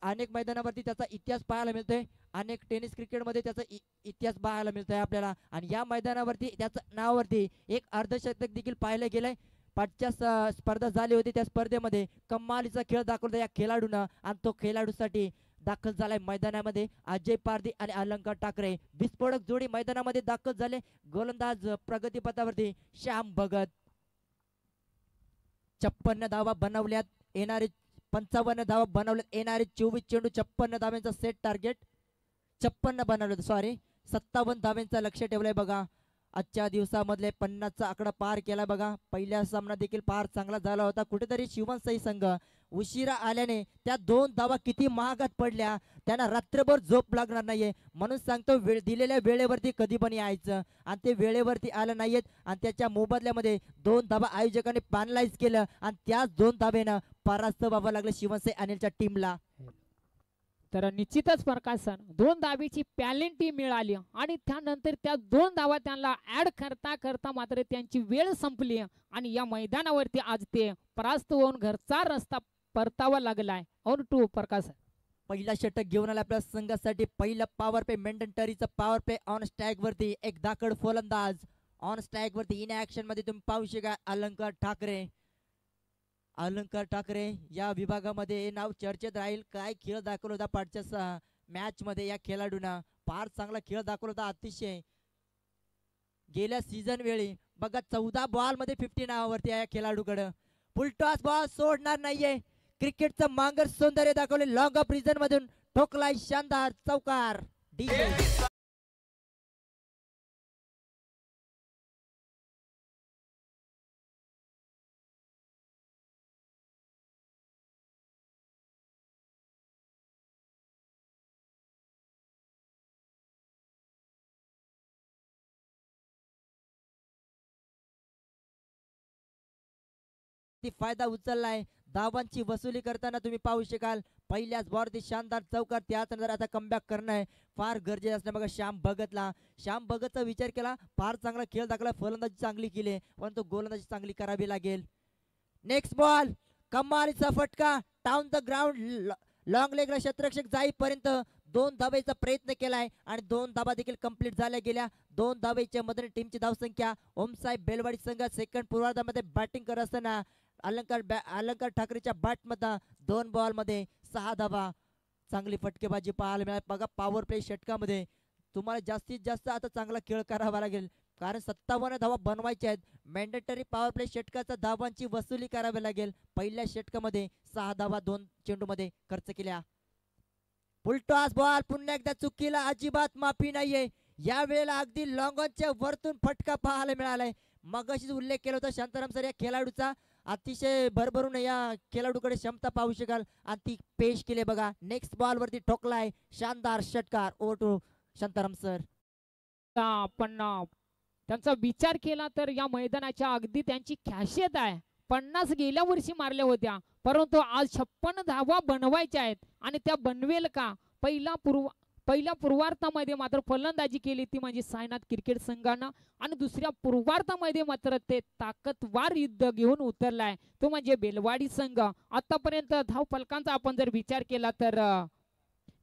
अनेक मैदानावरती त्याचा इतिहास पाहायला मिळतोय. अनेक टेनिस क्रिकेटमध्ये त्याचा इतिहास पाहायला मिळतोय आपल्याला. आणि या मैदानावरती त्याच्या नावावरती एक अर्धशतक देखील पाहिलं गेलंय. पाचच्या स्पर्धा झाली होती, त्या स्पर्धेमध्ये कमालीचा खेळ दाखवला या खेळाडूनं. आणि तो खेळाडूसाठी दाखल झालाय मैदानामध्ये अजय पारधी आणि अलंकार ठाकरे. विस्फोटक जोडी मैदानामध्ये दाखल झाले. गोलंदाज प्रगतीपथावरती श्याम भगत. 56 धावा बनवल्यात, येणारे 55 धावा बनवल्यात. येणारे 24 चेंडू 56 धाव्यांचा सेट टार्गेट. 56 बनवलं, सॉरी 57 धाव्यांचा लक्ष ठेवलंय बघा. आजच्या दिवसामधले 50चा आकडा पार केला बघा. पहिला सामना देखील फार चांगला झाला होता. कुठेतरी शिवनसाई संघ उशिरा आल्याने त्या 2 धावा किती महागात पडल्या, त्यांना रात्रभर झोप लागणार नाहीये. म्हणून सांगतो, दिलेल्या वेळेवरती कधी पण यायचं. आणि ते वेळेवरती आलं नाहीयेत. आणि त्याच्या मोबदल्यामध्ये 2 धावा आयोजकांनी पॅनलाइज केलं. आणि त्याच 2 धाब्यानं परास्त व्हावं लागलं शिवनसाई अनिलच्या टीमला. तर निश्चितच प्रकाश सर 2 धावेची पॅलेंटी मिळाली. आणि त्यानंतर त्या 2 धावा त्यांना ऍड करता करता मात्र त्यांची वेळ संपली. आणि या मैदानावरती आज ते परास्त होऊन घरचा रस्ता परतावा लागलाय. और टू प्रकाश सर, पहिला षटक घेऊन आला आपल्या संघासाठी. पहिला पॉवर प्ले, मेंढनटरीचा पॉवर प्ले ऑन स्ट्राईक वरती. एक दाखड फलंदाज ऑन स्ट्राईक वरती. इन ऍक्शन मध्ये तुम्ही पाहू शका अलंकार ठाकरे. अलंकार ठाकरे या विभागामध्ये नाव चर्चेत राहील. काय खेळ दाखवला होता पाठच्या मॅच मध्ये या खेळाडूंना. फार चांगला खेळ दाखवला होता अतिशय. गेल्या सीझन वेळी बघा 14 बॉल मध्ये 50 नावावरती या खेळाडूकडे. फुलटॉस बॉल सोडणार नाहीये. क्रिकेटचं मांगर सौंदर्य दाखवले. लॉंग ऑफ रिझन मधून ठोकलाय शानदार चौकार. फायदा उचललाय. धावांची वसुली करताना तुम्ही पाहू शकाल. पहिल्याच बॉलवरती शानदार चौकार. त्यानंतर आता कमबॅक करणं फार गरजेचं असतं बघा श्याम भगतला. श्याम भगतचा विचार केला, फार चांगला खेळ दाखवला. फलंदाजी चांगली केली, परंतु गोलंदाजी चांगली करावी लागेल. नेक्स्ट बॉल, कमालीचा फटका टाउन द ग्राउंड. लॉंग लेगला क्षेत्ररक्षक जाईपर्यंत 2 धावेचा प्रयत्न केलाय आणि 2 धावा देखील कंप्लीट झाल्या गेल्या. 2 धावेच्या मदतीने टीमची धावसंख्या. ओमसाहेब बेलवाडी संघ सेकंड पूर्वार्धामध्ये बॅटिंग करत असताना अलंकार ठाकरेच्या बॅट मध्ये 2 बॉल मध्ये 6 धावा. चांगली फटकेबाजी पाहायला मिळाली बघा. पॉवर प्ले षटकामध्ये तुम्हाला जास्तीत जास्त आता चांगला खेळ करावा लागेल, कारण 57 धावा बनवायच्या आहेत. मॅन्डेटरी पॉवर प्ले षटकाचा धावांची वसुली करावी लागेल. पहिल्या षटकामध्ये 6 धावा 2 चेंडूमध्ये खर्च केल्या. फुलटॉस बॉल पुन्हा एकदा चुकीला अजिबात माफी नाहीये. या वेळेला अगदी लॉंगॉनच्या वरतून फटका पाहायला मिळालाय. मगाशीच उल्लेख केला होता शांताराम सर या खेळाडूचा. अतिशय भरभरून या खेळाडूकडे क्षमता पाहू शकाल आणि ती पेश केली बघा. नेक्स्ट बॉल वरती ठोकलाय शानदार षटकार. ओटो शांताराम सर. आपण त्यांचा विचार केला तर या मैदानाच्या अगदी त्यांची खासियत आहे. 50 गेल्या वर्षी मारल्या होत्या, परंतु आज 56 धावा बनवायच्या आहेत. आणि त्या बनवेल का? पहिल्या पूर्वार्धामध्ये मात्र फलंदाजी केली ती म्हणजे साईनाथ क्रिकेट संघानं. आणि दुसऱ्या पूर्वार्धामध्ये मात्र ते ताकदवार युद्ध घेऊन उतरलाय, तो म्हणजे बेलवाडी संघ. आतापर्यंत धाव फलकांचा आपण जर विचार केला तर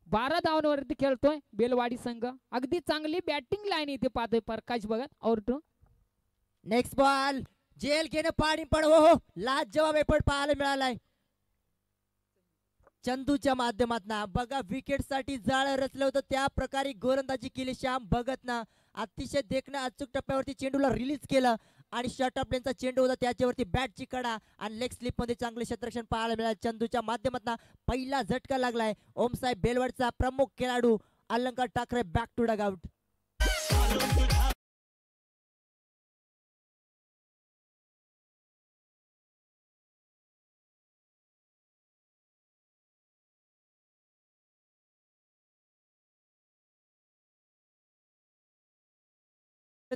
12 धावांवरती खेळतोय बेलवाडी संघ. अगदी चांगली बॅटिंग लाईन इथे पाहतोय प्रकाश भगत. और टू नेक्स्ट बॉल जेल घेणं पाणी पण हो लाज जवाब पण पाहायला मिळालाय चंदूच्या माध्यमातून. बघा विकेट साठी जाळ रचलं होतं त्या प्रकारे गोलंदाजी केली श्याम भगतनं. अतिशय देखणं अचूक टप्प्यावरती चेंडूला रिलीज केलं आणि शॉर्ट ऑफ लेनचा चेंडू होता त्याच्यावरती बॅटची कडा आणि लेग स्लिप मध्ये चांगले क्षेत्ररक्षण पाहायला मिळालं चंदूच्या माध्यमातून. पहिला झटका लागलाय ओमसाहेब बेलवाडचा प्रमुख खेळाडू Alankar Thackeray back to dugout.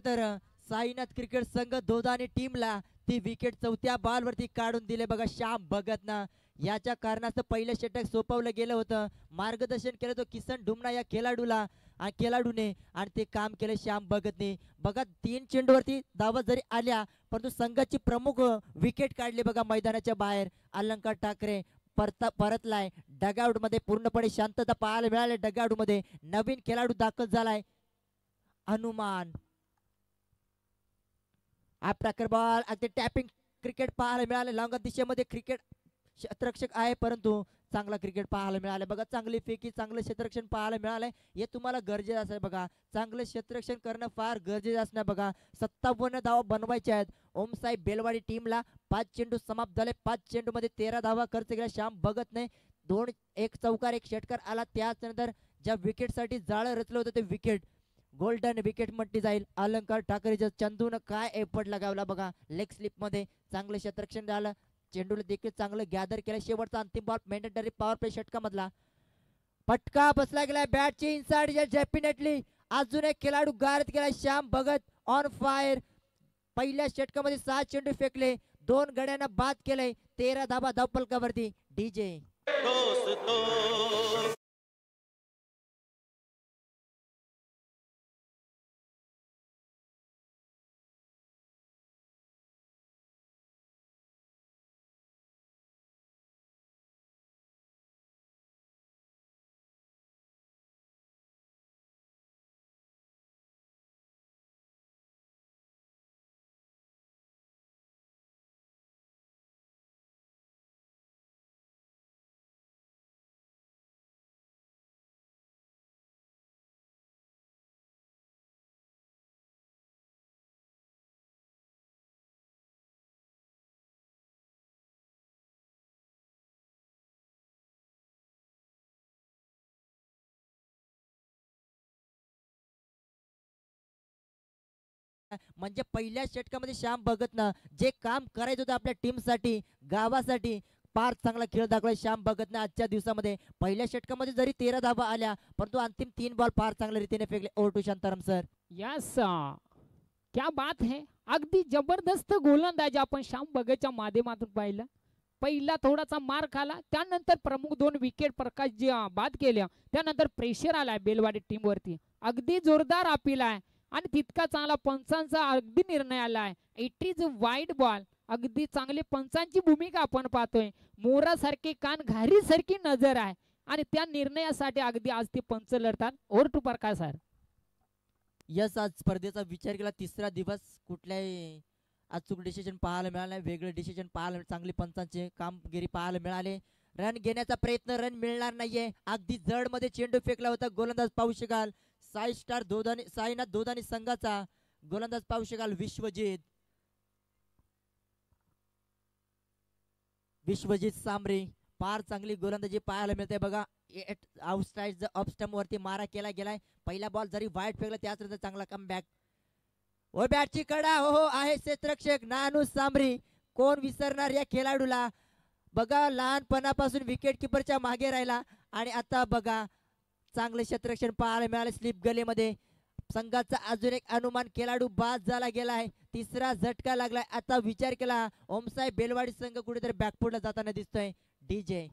तर साईनाथ क्रिकेट संघ दोदानी टीमला ती विकेट चौथ्या बॉल वरती काढून दिले बघा श्याम भगतनं. याच्या कारणास्तव पहिलं षटक सोपवलं गेलं होतं. मार्गदर्शन केलं तो किसन ढुमना या खेळाडूने आणि ते काम केलं श्याम भगतने. बघा 3 चेंडूवरती धावा जरी आल्या परंतु संघाची प्रमुख विकेट काढली बघा मैदानाच्या बाहेर. अलंकार ठाकरे परतलाय डगआउट मध्ये. पूर्णपणे शांतता पाहायला मिळाली डगआउट मध्ये. नवीन खेळाडू दाखल झालाय हनुमान. प्रकार बॉल अगदी टॅपिंग क्रिकेट पाहायला मिळाले. लांब दिशेमध्ये क्रिकेट क्षेत्ररक्षक आहे परंतु चांगला क्रिकेट पाहायला मिळाले बघा. चांगली फेकी चांगलं क्षेत्ररक्षण पाहायला मिळालंय. हे तुम्हाला गरजेचं असेल बघा. चांगलं क्षेत्ररक्षण करणं फार गरजेचं असणार बघा. 57 धावा बनवायच्या आहेत ओमसाहेब बेलवाडी टीमला. 5 चेंडू समाप्त झाले. 5 चेंडू मध्ये 13 धावा खर्च केला श्याम भगतने. 2 एक चौकार एक षटकार आला. त्यानंतर ज्या विकेट साठी जाळं रचलं होतं ते विकेट गोल्डन विकेट म्हटली जाईल. अलंकार ठाकरेच्या चंदून काय एफर्ट लगावला बघा. लेग स्लिप मध्ये चांगलं क्षेत्ररक्षण झालं. चेंडूला देखील चांगलं गॅदर केलं. शेवटचा अंतिम बॉल मॅन्डेटरी पॉवर प्ले षटका मधला फटका बसला गेला बॅटची इनसाइड. डेफिनेटली अजून एक खेळाडू गारद केला श्याम भगत ऑन फायर. पहिल्या षटकामध्ये 6 चेंडू फेकले. 2 गड्यांना बाद केलंय. 13 धाबा धावपलकावरती डीजे. म्हणजे पहिल्या षटकामध्ये श्याम भगतनं जे काम करायचं होतं आपल्या टीम साठी गावासाठी फार चांगला खेळ दाखवला श्याम भगतनं आजच्या दिवसामध्ये. पहिल्या षटकामध्ये जरी 13 धावा आल्या परंतु अंतिम 3 बॉल फार चांगल्या रीतीने फेकले. Over to Shantaram sir. Yes क्या बात है. अगदी जबरदस्त गोलंदाजी आपण श्याम भगतच्या माध्यमातून पाहिलं. पहिला थोडासा मार खाला त्यानंतर प्रमुख 2 विकेट प्रकाश जी बाद केल्या त्यानंतर प्रेशर आलाय बेलवाडी टीम वरती. अगदी जोरदार अपील आहे आणि तितका चांगला पंचांचा अगदी निर्णय आलाय. It is wide ball. अगदी चांगली पंचांची भूमिका आपण पाहतोय. मोरासारखे कान घारी सारखी नजर आहे आणि त्या निर्णयासाठी अगदी आज ते पंच लढतात. Over to Prakash sir. Yes आज स्पर्धेचा विचार केला 3रा दिवस कुठल्याही अचूक डिसिजन पाहायला मिळाले. वेगळे डिसिजन पाहायला चांगली पंचांचे कामगिरी पाहायला मिळाले. रन घेण्याचा प्रयत्न रन मिळणार नाहीये. अगदी जड मध्ये चेंडू फेकला होता. गोलंदाज पाहू शकाल साईनाथ दोदानी संघाचा गोलंदाज पाहू शकाल विश्वजित सांबरे. फार चांगली गोलंदाजी पाहायला मिळते बघा. आउटसाइड ऑफ स्टंप वरती मारा केला गेलाय. पहिला बॉल जरी वाईट फेकला त्याच चांगला कमबॅक. ओ बॅटची कडा हो आहे क्षेत्ररक्षक नानू सांबरी. कोण विसरणार या खेळाडूला. बघा लहानपणापासून विकेट किपरच्या मागे राहिला आणि आता बघा चांगले क्षेत्ररक्षण पाहायला मिळाले. स्लिप गलीमध्ये संघाचा अजून एक अनुमान खेळाडू बाद झाला गेलाय. 3रा झटका लागलाय. आता विचार केला ओमसाहेब बेलवाडी संघ कुठेतरी बॅकफुटला जाताना दिसतोय. डीजे.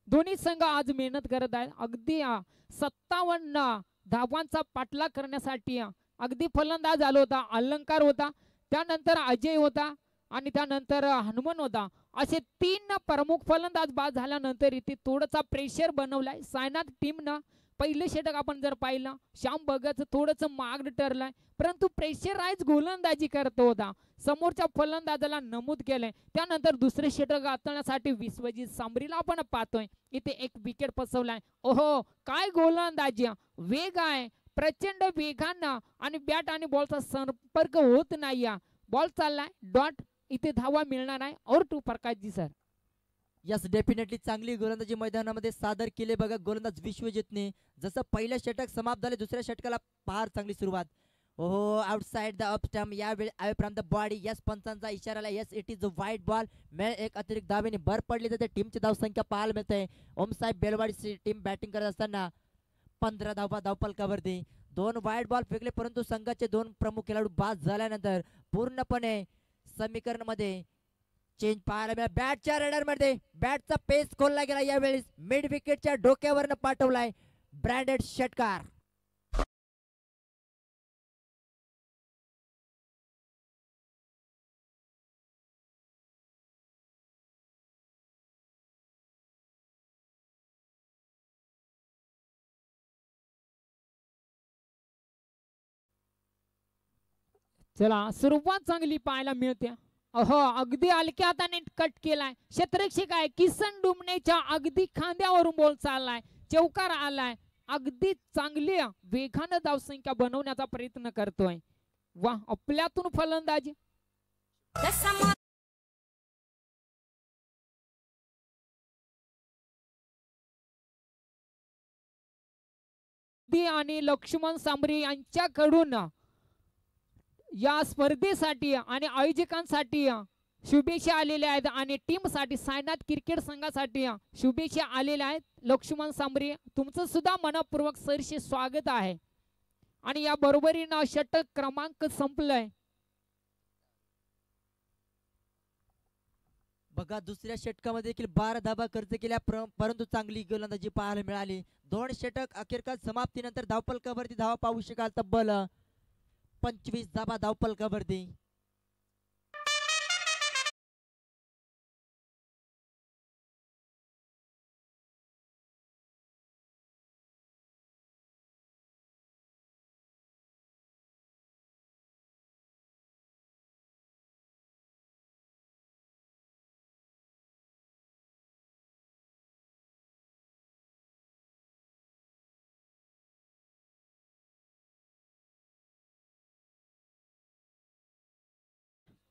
दोन्ही संघ आज मेहनत करत आहेत. अगदी 57 धावांचा पाठलाग करण्यासाठी अगदी फलंदाज आलो होता. अलंकार होता, त्यानंतर अजय होता आणि त्यानंतर हनुमान होता. असे 3 प्रमुख फलंदाज बाद झाल्यानंतर इथे थोडंसा प्रेशर बनवलाय सायनाथ टीमनं. पहिले षटक आपण जर पाहिलं श्याम भगतचं थोडंसं मागं ठरलंय, परंतु प्रेशराईज गोलंदाजी करत होता. समोरच्या फलंदाजाला नमूद केलंय. त्यानंतर दुसरे षटक हाताळण्यासाठी विश्वजित सांबरीला आपण पाहतोय. इथे एक विकेट पसवलाय. ओहो, काय गोलंदाजी, वेग आहे प्रचंड वेगानं आणि बॅट आणि बॉलचा संपर्क होत नाही. बॉल चाललाय डॉट, इथे धावा मिळणार आहे. और to Prakashji sir. Yes, definitely चांगली गोलंदाजी मैदानामध्ये सादर केले बघा गोलंदाज विश्वजितने. जसं पहिलं षटक समाप्त झाले, दुसऱ्या षटकाला फार चांगली सुरुवात. ओहो, आउटसाइड द अप स्टंप, यावेळी away from the body. Yes, पंचांचा इशारा. यस, इट इज अ वाईट बॉल. एक अतिरिक्त धावेने भर पडली तर टीमची धावसंख्या पाहायला मिळते. ओमसाहेब बेलवाडीची टीम बॅटिंग करत असताना 15 धावा धावफलकावरती. 2 वाईट बॉल फेकले, परंतु संघाचे 2 प्रमुख खेळाडू बाद झाल्यानंतर पूर्णपणे समीकरणमध्ये चेंज पाहायला मिळाला. बॅटच्या रेडरमध्ये बॅटचा पेस खोलला गेला. यावेळी मिड विकेटच्या डोक्यावरनं पाठवलाय ब्रँडेड षटकार. चला, सुरुवात चांगली पाहायला मिळते. अहो, अगदी हलक्या हाताने कट केलाय. क्षेत्ररक्षक आहे किसन डुमनेच्या अगदी खांद्यावरून बॉल चाललाय, चौकार आलाय. अगदी चांगली वेगानं धावसंख्या बनवण्याचा प्रयत्न करतोय. वा, आपल्यातून फलंदाजी. आणि लक्ष्मण सांबरे यांच्याकडून या स्पर्धेसाठी आणि आयोजकांसाठी शुभेच्छा आलेल्या आहेत आणि टीम साठी सायनाथ क्रिकेट संघासाठी शुभेच्छा आलेल्या आहेत. लक्ष्मण सांबरे, तुमचं सुद्धा मनपूर्वक सरसे स्वागत आहे. आणि या बरोबरीनं षटक क्रमांक संपलाय. बघा, दुसऱ्या षटकामध्ये देखील 12 धावा खर्च केल्या, परंतु चांगली गोलंदाजी पाहायला मिळाली. 2 षटक अखेरकार समाप्तीनंतर धावफलकावरती धावा पाहू शकाल. तब्बल 25 धावा धावफलकावरती.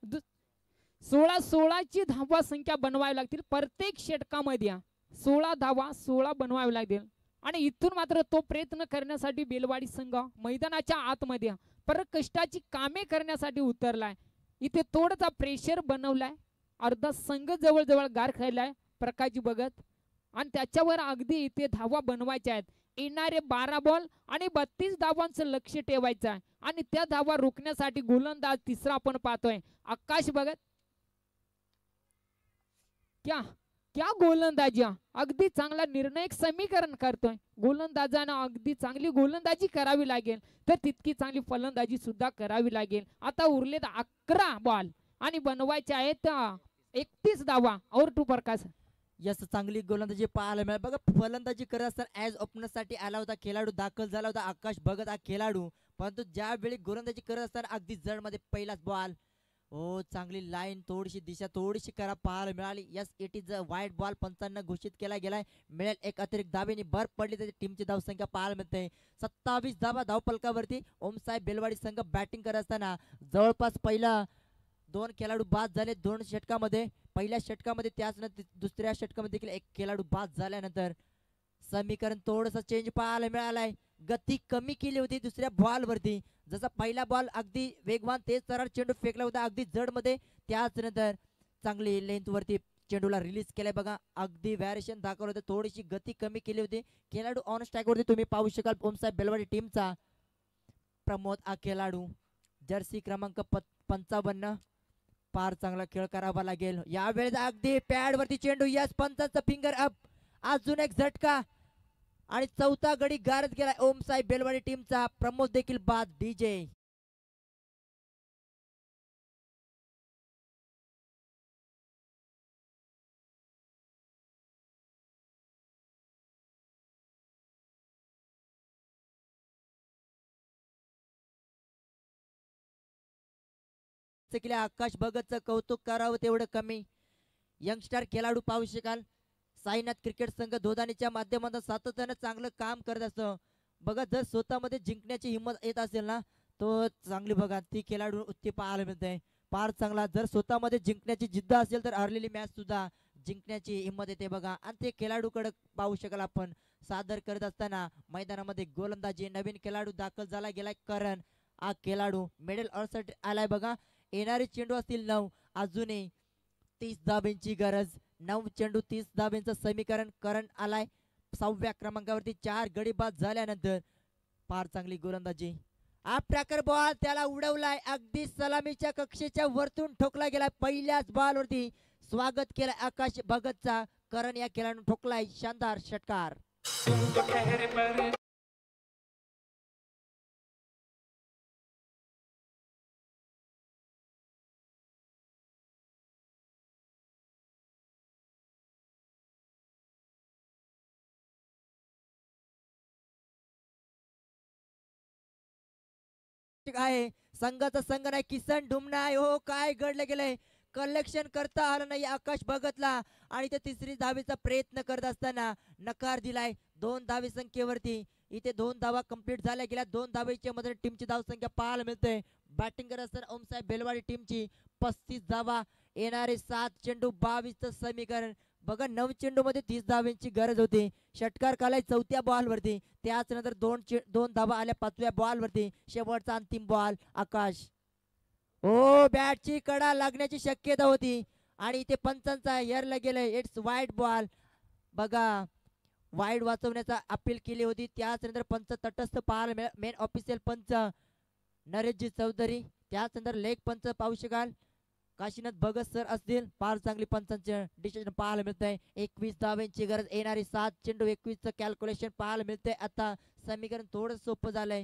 दु- 16 धावा संख्या बनवावी लागतील प्रत्येक षटकामध्ये. 16 धावा 16 बनवावी लागतील. आणि इथून मात्र तो प्रयत्न करण्यासाठी बेलवाडी संघ मैदानाच्या आतमध्ये परत कष्टाची कामे करण्यासाठी उतरलाय. इथे थोडासा प्रेशर बनवलाय. अर्धा संघ जवळजवळ गार खायलाय प्रकाशजी भगत, आणि त्याच्यावर अगदी इथे धावा बनवायच्या आहेत. येणारे 12 बॉल आणि 32 धावांचं लक्ष ठेवायचं आहे. आणि त्या धावा रोखण्यासाठी गोलंदाज तिसरा आपण पाहतोय आकाश भगत. क्या क्या गोलंदाजी, अगदी चांगला निर्णायक समीकरण करतोय. गोलंदाजांना अगदी चांगली गोलंदाजी करावी लागेल तर तितकी चांगली फलंदाजी सुद्धा करावी लागेल. आता उरलेत 11 बॉल आणि बनवायचे आहेत 31 धावा. और टू प्रकाश. यस, चांगली गोलंदाजी पाहायला मिळाली. बघा, फलंदाजी करत असताना ॲज ओपनर साठी आला होता खेळाडू, दाखल झाला होता आकाश भगत हा खेळाडू. परंतु ज्यावेळी गोलंदाजी करत असताना अगदी जड मध्ये पहिलाच बॉल. हो, चांगली लाईन, थोडीशी दिशा, थोडीशी करा पाहायला मिळाली. यस, इट इज अ वाईट बॉल. पंचांना घोषित केला गेलाय. मिळेल एक अतिरिक्त धावेने भर पडली तर टीमची धावसंख्या पाहायला मिळते. 27 धावा धावफलकावरती. ओमसाहेब बेलवाडी संघ बॅटिंग करत असताना जवळपास पहिला 2 खेळाडू बाद झाले 2 षटकामध्ये. पहिल्या षटकामध्ये, त्याच दुसऱ्या षटकामध्ये देखील एक खेळाडू बाद झाल्यानंतर समीकरण थोडंसं चेंज पाहायला मिळालाय. गती कमी केली होती दुसऱ्या बॉल वरती. जसा पहिला बॉल अगदी वेगवान तेज तरार चेंडू फेकला होता अगदी जड मध्ये, त्याच नंतर चांगली लेंथ वरती चेंडूला रिलीज केलाय. बघा, अगदी व्हॅरिएशन दाखवलं होतं, थोडीशी गती कमी केली होती. खेळाडू ऑन स्ट्राईक वरती तुम्ही पाहू शकाल. ओमसाहेब बेलवाडी टीमचा प्रमोद हा खेळाडू, जर्सी क्रमांक 55. फार चांगला खेळ करावा लागेल यावेळेस. अगदी पॅड वरती चेंडू. यस, पंचांचा फिंगर अप अजून एक झटका आणि चौथा गडी गारत गेलाय ओम साई बेलवाडी टीमचा. प्रमोद देखील बाद. डीजे आकाश भगतचं कौतुक करावं तेवढं कमी. यंगस्टर खेळाडू पाहू शकाल. साईनाथ क्रिकेट संघ धोदानीच्या माध्यमातून सातत्यानं चांगलं काम करत असतं. बघा जर स्वतःमध्ये जिंकण्याची हिंमत येत असेल ना तो चांगली बघा ती खेळाडू ते पाहायला मिळते. फार चांगला जर स्वतःमध्ये जिंकण्याची जिद्द असेल तर हरलेली मॅच सुद्धा जिंकण्याची हिंमत येते बघा. आणि ते खेळाडूकडे पाहू शकाल आपण सादर करत असताना मैदानामध्ये गोलंदाजी नवीन खेळाडू दाखल झाला गेलाय करण. हा खेळाडू मिडल ऑर्डरसाठी आलाय बघा. येणारे चेंडू असतील 9. अजूनही 30 धाब्यांची गरज. 9 चेंडू 30 धाब्यांचं समीकरण करण आलाय 6व्या क्रमांकावरती. 4 गडी बाद झाल्यानंतर फार चांगली गोलंदाजी. हा ट्रॅकर बॉल त्याला उडवलाय अगदी सलामीच्या कक्षेच्या वरतून ठोकला गेला. पहिल्याच बॉलवरती स्वागत केलं आकाश भगतचा. करण या खेळाडून ठोकलाय शानदार षटकार. आहे संघाचा संघ नाही किसन ढुमना आहे. हो काय घडलं गेलंय कलेक्शन करता आलं नाही आकाश भगतला. आणि ते तिसरी धावेचा प्रयत्न करत असताना नकार दिलाय 2 धावे संख्येवरती. इथे 2 धावा कंप्लीट झाल्या गेल्या. 2 धावेच्या मध्ये टीमची धावसंख्या पाहायला मिळते. बॅटिंग करत असताना ओमसाहेब बेलवाडी टीमची 35 धावा. येणारे 7 चेंडू 22चं समीकरण. बघा 9 चेंडू मध्ये 30 धाव्यांची गरज होती. षटकार कालाय 4थ्या बॉल वरती. त्याच नंतर 2 धावा आल्या 5व्या बॉल वरती. शेवटचा अंतिम बॉल आकाश. हो बॅटची कडा लागण्याची शक्यता होती आणि इथे पंचांचा हेरला गेलंय. It's wide ball. बघा वाईड वाचवण्याचा अपील केली होती. त्याच नंतर पंच तटस्थ पाहायला मेन ऑफिशियल पंच नरेशजी चौधरी. त्याच नंतर लेग पंच पाहू शकाल काशीनाथ भगत सर असतील. फार चांगली पंचांचे डिसिजन पाहायला मिळत आहे. 21 धाव्यांची गरज. येणारी 7 चेंडू 21चं कॅल्क्युलेशन पाहायला मिळतंय. आता समीकरण थोडं सोपं झालंय.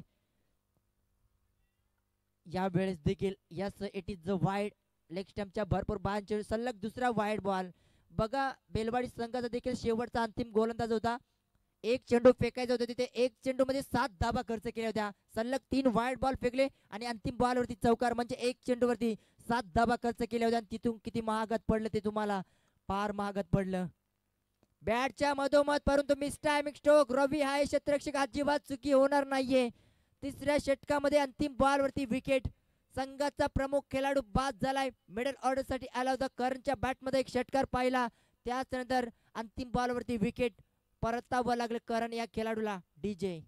या वेळेस देखील yes it is the wide leg स्टंपच्या भरपूर बांचे सलग दुसरा वाईड बॉल. बघा बेलवाडी संघाचा देखील शेवटचा अंतिम गोलंदाज होता. 1 चेंडू फेकायचा होता तिथे 1 चेंडू मध्ये 7 धाबा खर्च केल्या होत्या. सलग 3 वाईड बॉल फेकले आणि अंतिम बॉल वरती चौकार म्हणजे 1 चेंडू वरती 7 धाबा खर्च केल्या होत्या. आणि तिथून किती महागात पडलं ते तुम्हाला फार महागात पडलं. बॅटच्या मधोमध परंतु मिस्टायमिक स्ट्रोक. रवी हा क्षेत्ररक्षक अजिबात चुकी होणार नाहीये. तिसऱ्या षटकामध्ये अंतिम बॉल वरती विकेट. संघाचा प्रमुख खेळाडू बाद झालाय. मिडल ऑर्डर साठी आला होता. करणच्या बॅट मध्ये एक षटकार पाहिला. त्याच नंतर अंतिम बॉल वरती विकेट. परतावं लागलं करण या खेळाडूला. डीजे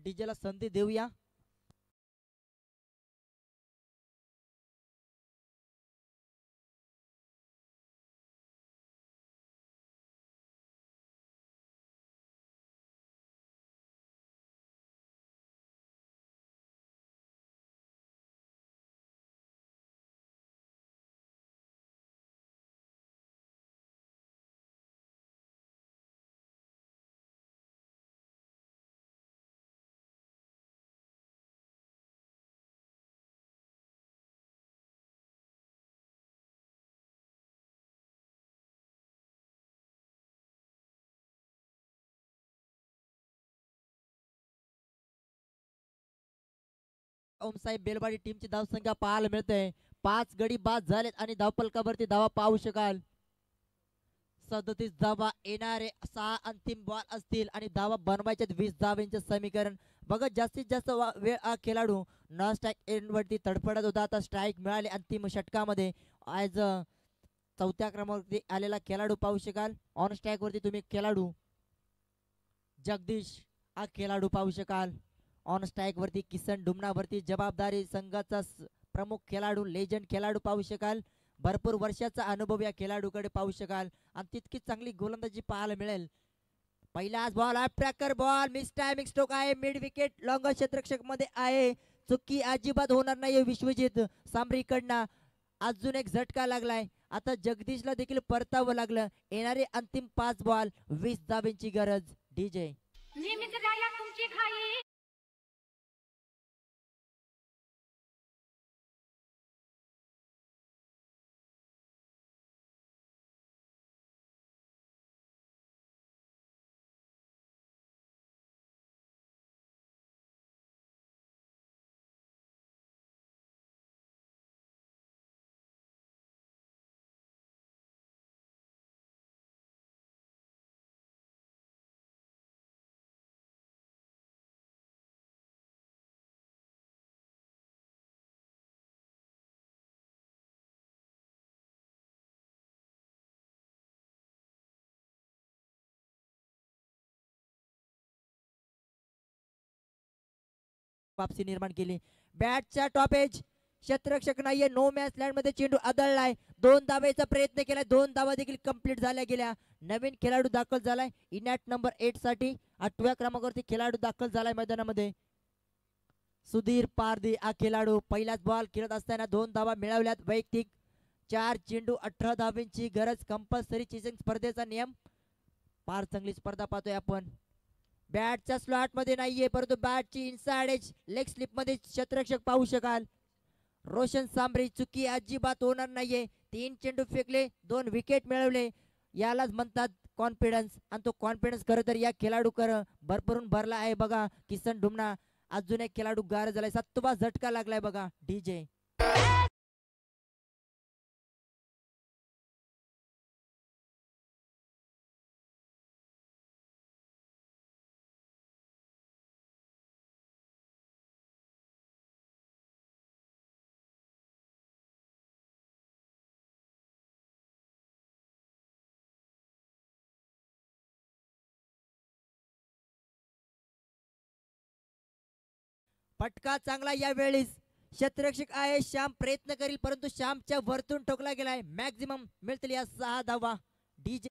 डीजेला संधी देऊया. ओमसाहेब बेलवाडी टीमची धावसंख्या पाहायला मिळते. 5 गडी बाद झालेत आणि धावफलकावरती धावा पाहू शकाल 37 धावा. येणारे 6 अंतिम बॉल असतील आणि धावा बनवायचे 20 धावांचे समीकरण. बघा जास्तीत जास्त वेळ हा खेळाडू नॉन स्ट्राईक एंड वरती तडफडत होता. आता स्ट्राईक मिळाले अंतिम षटकामध्ये. आज 4थ्या क्रमांकावरती आलेला खेळाडू पाहू शकाल. ऑन स्ट्राईक वरती तुम्ही खेळाडू जगदीश हा खेळाडू पाहू शकाल. ऑन स्ट्राईक वरती किसन डुमना वरती जबाबदारी संघाचा प्रमुख खेळाडू लेजंड खेळाडू पाहू शकाल. भरपूर वर्षाचा अनुभव या खेळाडूकडे पाहू शकाल आणि तितकीच चांगली गोलंदाजी पाहायला मिळेल. पहिलाच ball tracker ball miss timing stroke आहे. मिड विकेट लॉंग क्षेत्ररक्षक मध्ये आहे. चुकी अजिबात होणार नाही विश्वजित सांबरीकडनं. अजून एक झटका लागलाय. आता जगदीशला देखील परतावं लागलं. येणारे अंतिम 5 बॉल 20 धाब्यांची गरज. डीजे तुमची घाई. वापसी निर्माण केली. बॅटच्या टॉप एज क्षेत्ररक्षक नाहीये. नो मॅच लँड मध्ये चेंडू आदळलाय. 2 धावेचा प्रयत्न केलाय. 2 धावा देखील कंप्लीट झाल्या गेल्या. नवीन खेळाडू दाखल झालाय इनॅट नंबर 8 साठी. 8व्या क्रमांकावरती खेळाडू दाखल झालाय मैदानामध्ये. सुधीर पारधी हा खेळाडू. पहिलाच बॉल खेळत असताना 2 धावा मिळवल्यात. वैयक्तिक 4 चेंडू 18 धावांची गरज. कंपल्सरी चेसिंग स्पर्धेचा नियम. फार चांगली स्पर्धा पाहतोय आपण. बॅटच्या स्लॉट मध्ये नाहीये परंतु बॅटची इनसाइड एज लेग स्लिप मध्ये क्षेत्ररक्षक पाहू शकाल. रोशन सांबरी चुकी अजिबात होणार नाहीये. 3 चेंडू फेकले 2 विकेट मिळवले. यालाच म्हणतात कॉन्फिडन्स आणि तो कॉन्फिडन्स खरं तर या खेळाडू भरभरून भरला आहे बघा. किसन डुमना अजून एक खेळाडू गार झालाय. 7वा झटका लागलाय बघा. डीजे फटका चांगला यावेळेस. क्षेत्ररक्षक आहे श्याम प्रयत्न करील परंतु श्यामच्या वरतून ठोकला गेलाय. मॅक्झिमम मिळतील या 6 धावा. डीजे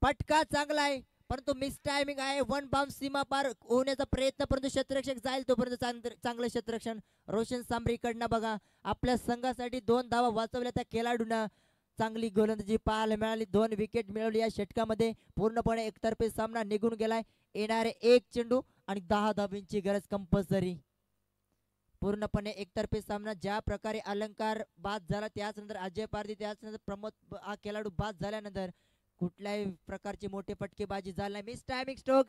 फटका चांगला आहे परंतु मिस टायमिंग आहे. 1 बाउन्स सीमा पार होण्याचा प्रयत्न परंतु क्षेत्ररक्षक जाईल तोपर्यंत चांगलं क्षेत्ररक्षण रोशन सांबरीकडनं बघा. आपल्या संघासाठी 2 धावा वाचवल्या त्या खेळाडूंना. चांगली गोलंदाजी पाहायला मिळाली. 2 विकेट मिळवली या षटकामध्ये. पूर्णपणे एकतर्फी सामना निघून गेलाय. येणारे 1 चेंडू आणि 10 धाब्यांची गरज कंपल्सरी. पूर्णपणे एकतर्फी सामना. ज्या प्रकारे अलंकार बाद झाला त्याचनंतर अजय पारधी त्याचनंतर प्रमोद हा खेळाडू बाद झाल्यानंतर कुठल्याही प्रकारची मोठे फटकेबाजी झाली नाही. Miss timing stroke.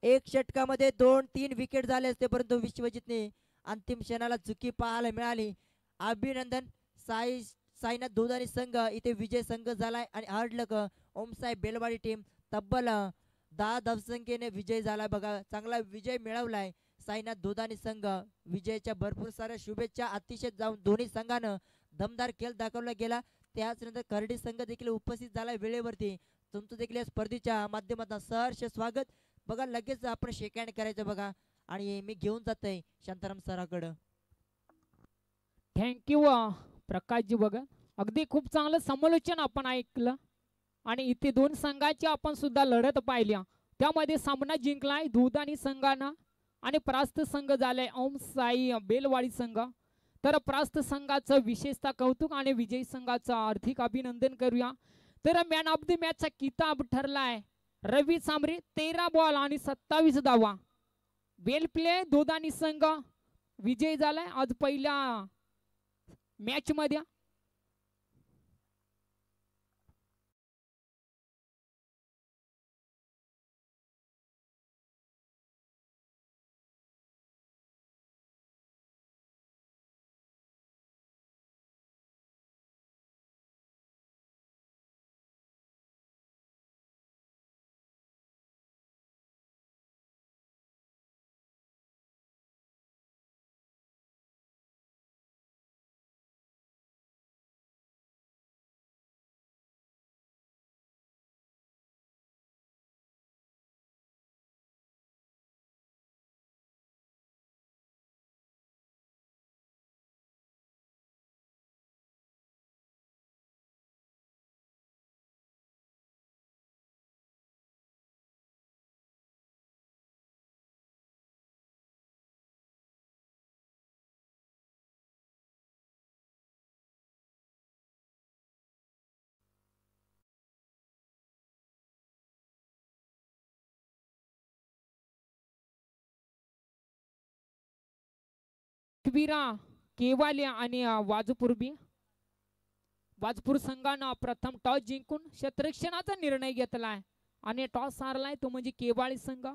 1 षटकामध्ये 2-3 विकेट झाले असते परंतु विश्वजितने अंतिम क्षणाला चुकी पाहायला मिळाली. अभिनंदन साईनाथ धुधानी संघ इथे विजय संघ झालाय आणि हार्डलक ओमसाहेब बेलवाडी टीम तब्बल 10 धावसंख्येने विजय झालाय बघा. चांगला विजय मिळवलाय साईनाथ धुधानी संघ. विजयाच्या भरपूर साऱ्या शुभेच्छा. अतिशय जाऊन दोन्ही संघानं दमदार खेळ दाखवला गेला. त्याचनंतर करडी संघ देखील उपस्थित झाला वेळेवरती. तुमचं देखील या स्पर्धेच्या माध्यमातून सहर्ष स्वागत. बघा लगेच आपण शेक हँड करायचं बघा आणि मी घेऊन जातोय शांताराम सराकडं. थँक्यू प्रकाशजी. बघा अगदी खूप चांगलं समालोचन आपण ऐकलं आणि इथे 2 संघाची आपण सुद्धा लढत पाहिल्या. त्यामध्ये सामना जिंकलाय दुधानी संघानं आणि प्रास्त संघ झालाय ओम साई बेलवाडी संघ. तर प्रास्त संघाचं विशेषतः कौतुक आणि विजयी संघाचं आर्थिक अभिनंदन करूया. तर मॅन ऑफ द मॅचचा किताब ठरलाय रवी सांबरे. 13 बॉल आणि 27 धावा. वेल प्ले. दुधानी संघ विजयी झालाय आज पहिल्या मॅच मध्ये. एकविरा केवाले आणि वाजपूर बी वाजपूर संघानं प्रथम टॉस जिंकून क्षेत्ररक्षणाचा निर्णय घेतलाय आणि टॉस हारलाय तो म्हणजे केवाळे संघ.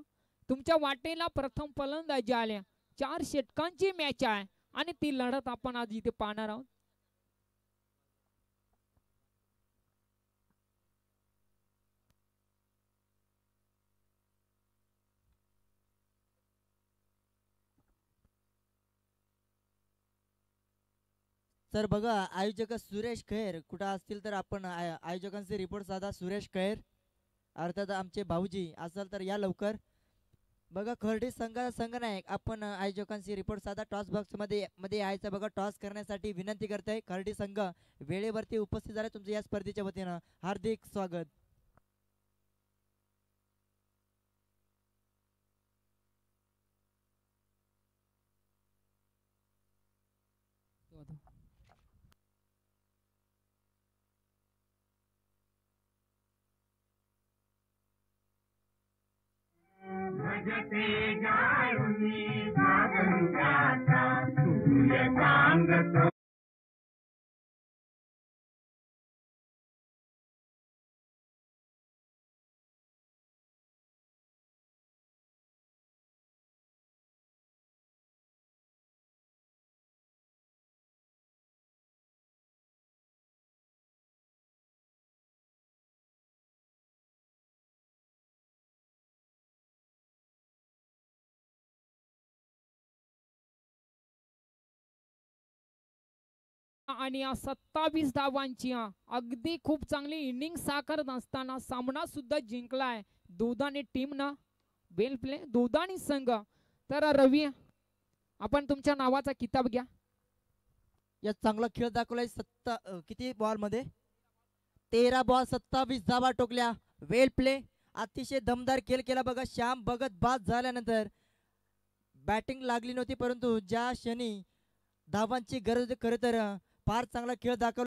तुमच्या वाटेला प्रथम फलंदाजी आल्या. 4 षटकांची मॅच आहे आणि ती लढत आपण आज इथे पाहणार आहोत. सर बघा आयोजक सुरेश खैर कुठं असतील तर आपण आयोजकांचे रिपोर्ट साधा. सुरेश खैर अर्थात आमचे भाऊजी असाल तर या लवकर. बघा खर्डी संघ नायक आपण आयोजकांची रिपोर्ट साधा. टॉस बॉक्स मध्ये यायचं बघा. टॉस करण्यासाठी विनंती करताय. खर्डी संघ वेळेवरती उपस्थित झाले. तुमचं या स्पर्धेच्या वतीनं हार्दिक स्वागत. भजते जाळुनी स्वातंत्र्याचा सूर्य सांगतो. आणि 27 धावांची अगदी खूप चांगली इनिंग साकारत असताना सामना सुद्धा जिंकलाय दुधाणी टीमनं. वेल प्ले दुधाणी संघ. तर रवी आपण तुमच्या नावाचा किताब घ्या. या चांगला खेळ दाखवलाय. किती बॉल मध्ये 13 बॉल 27 धावा टोकल्या. वेल प्ले. अतिशय दमदार खेळ केला बघा. श्याम भगत बाद झाल्यानंतर बॅटिंग लागली नव्हती परंतु ज्या क्षणी धावांची गरज खरं तर फार चांगला खेळ दाखवला.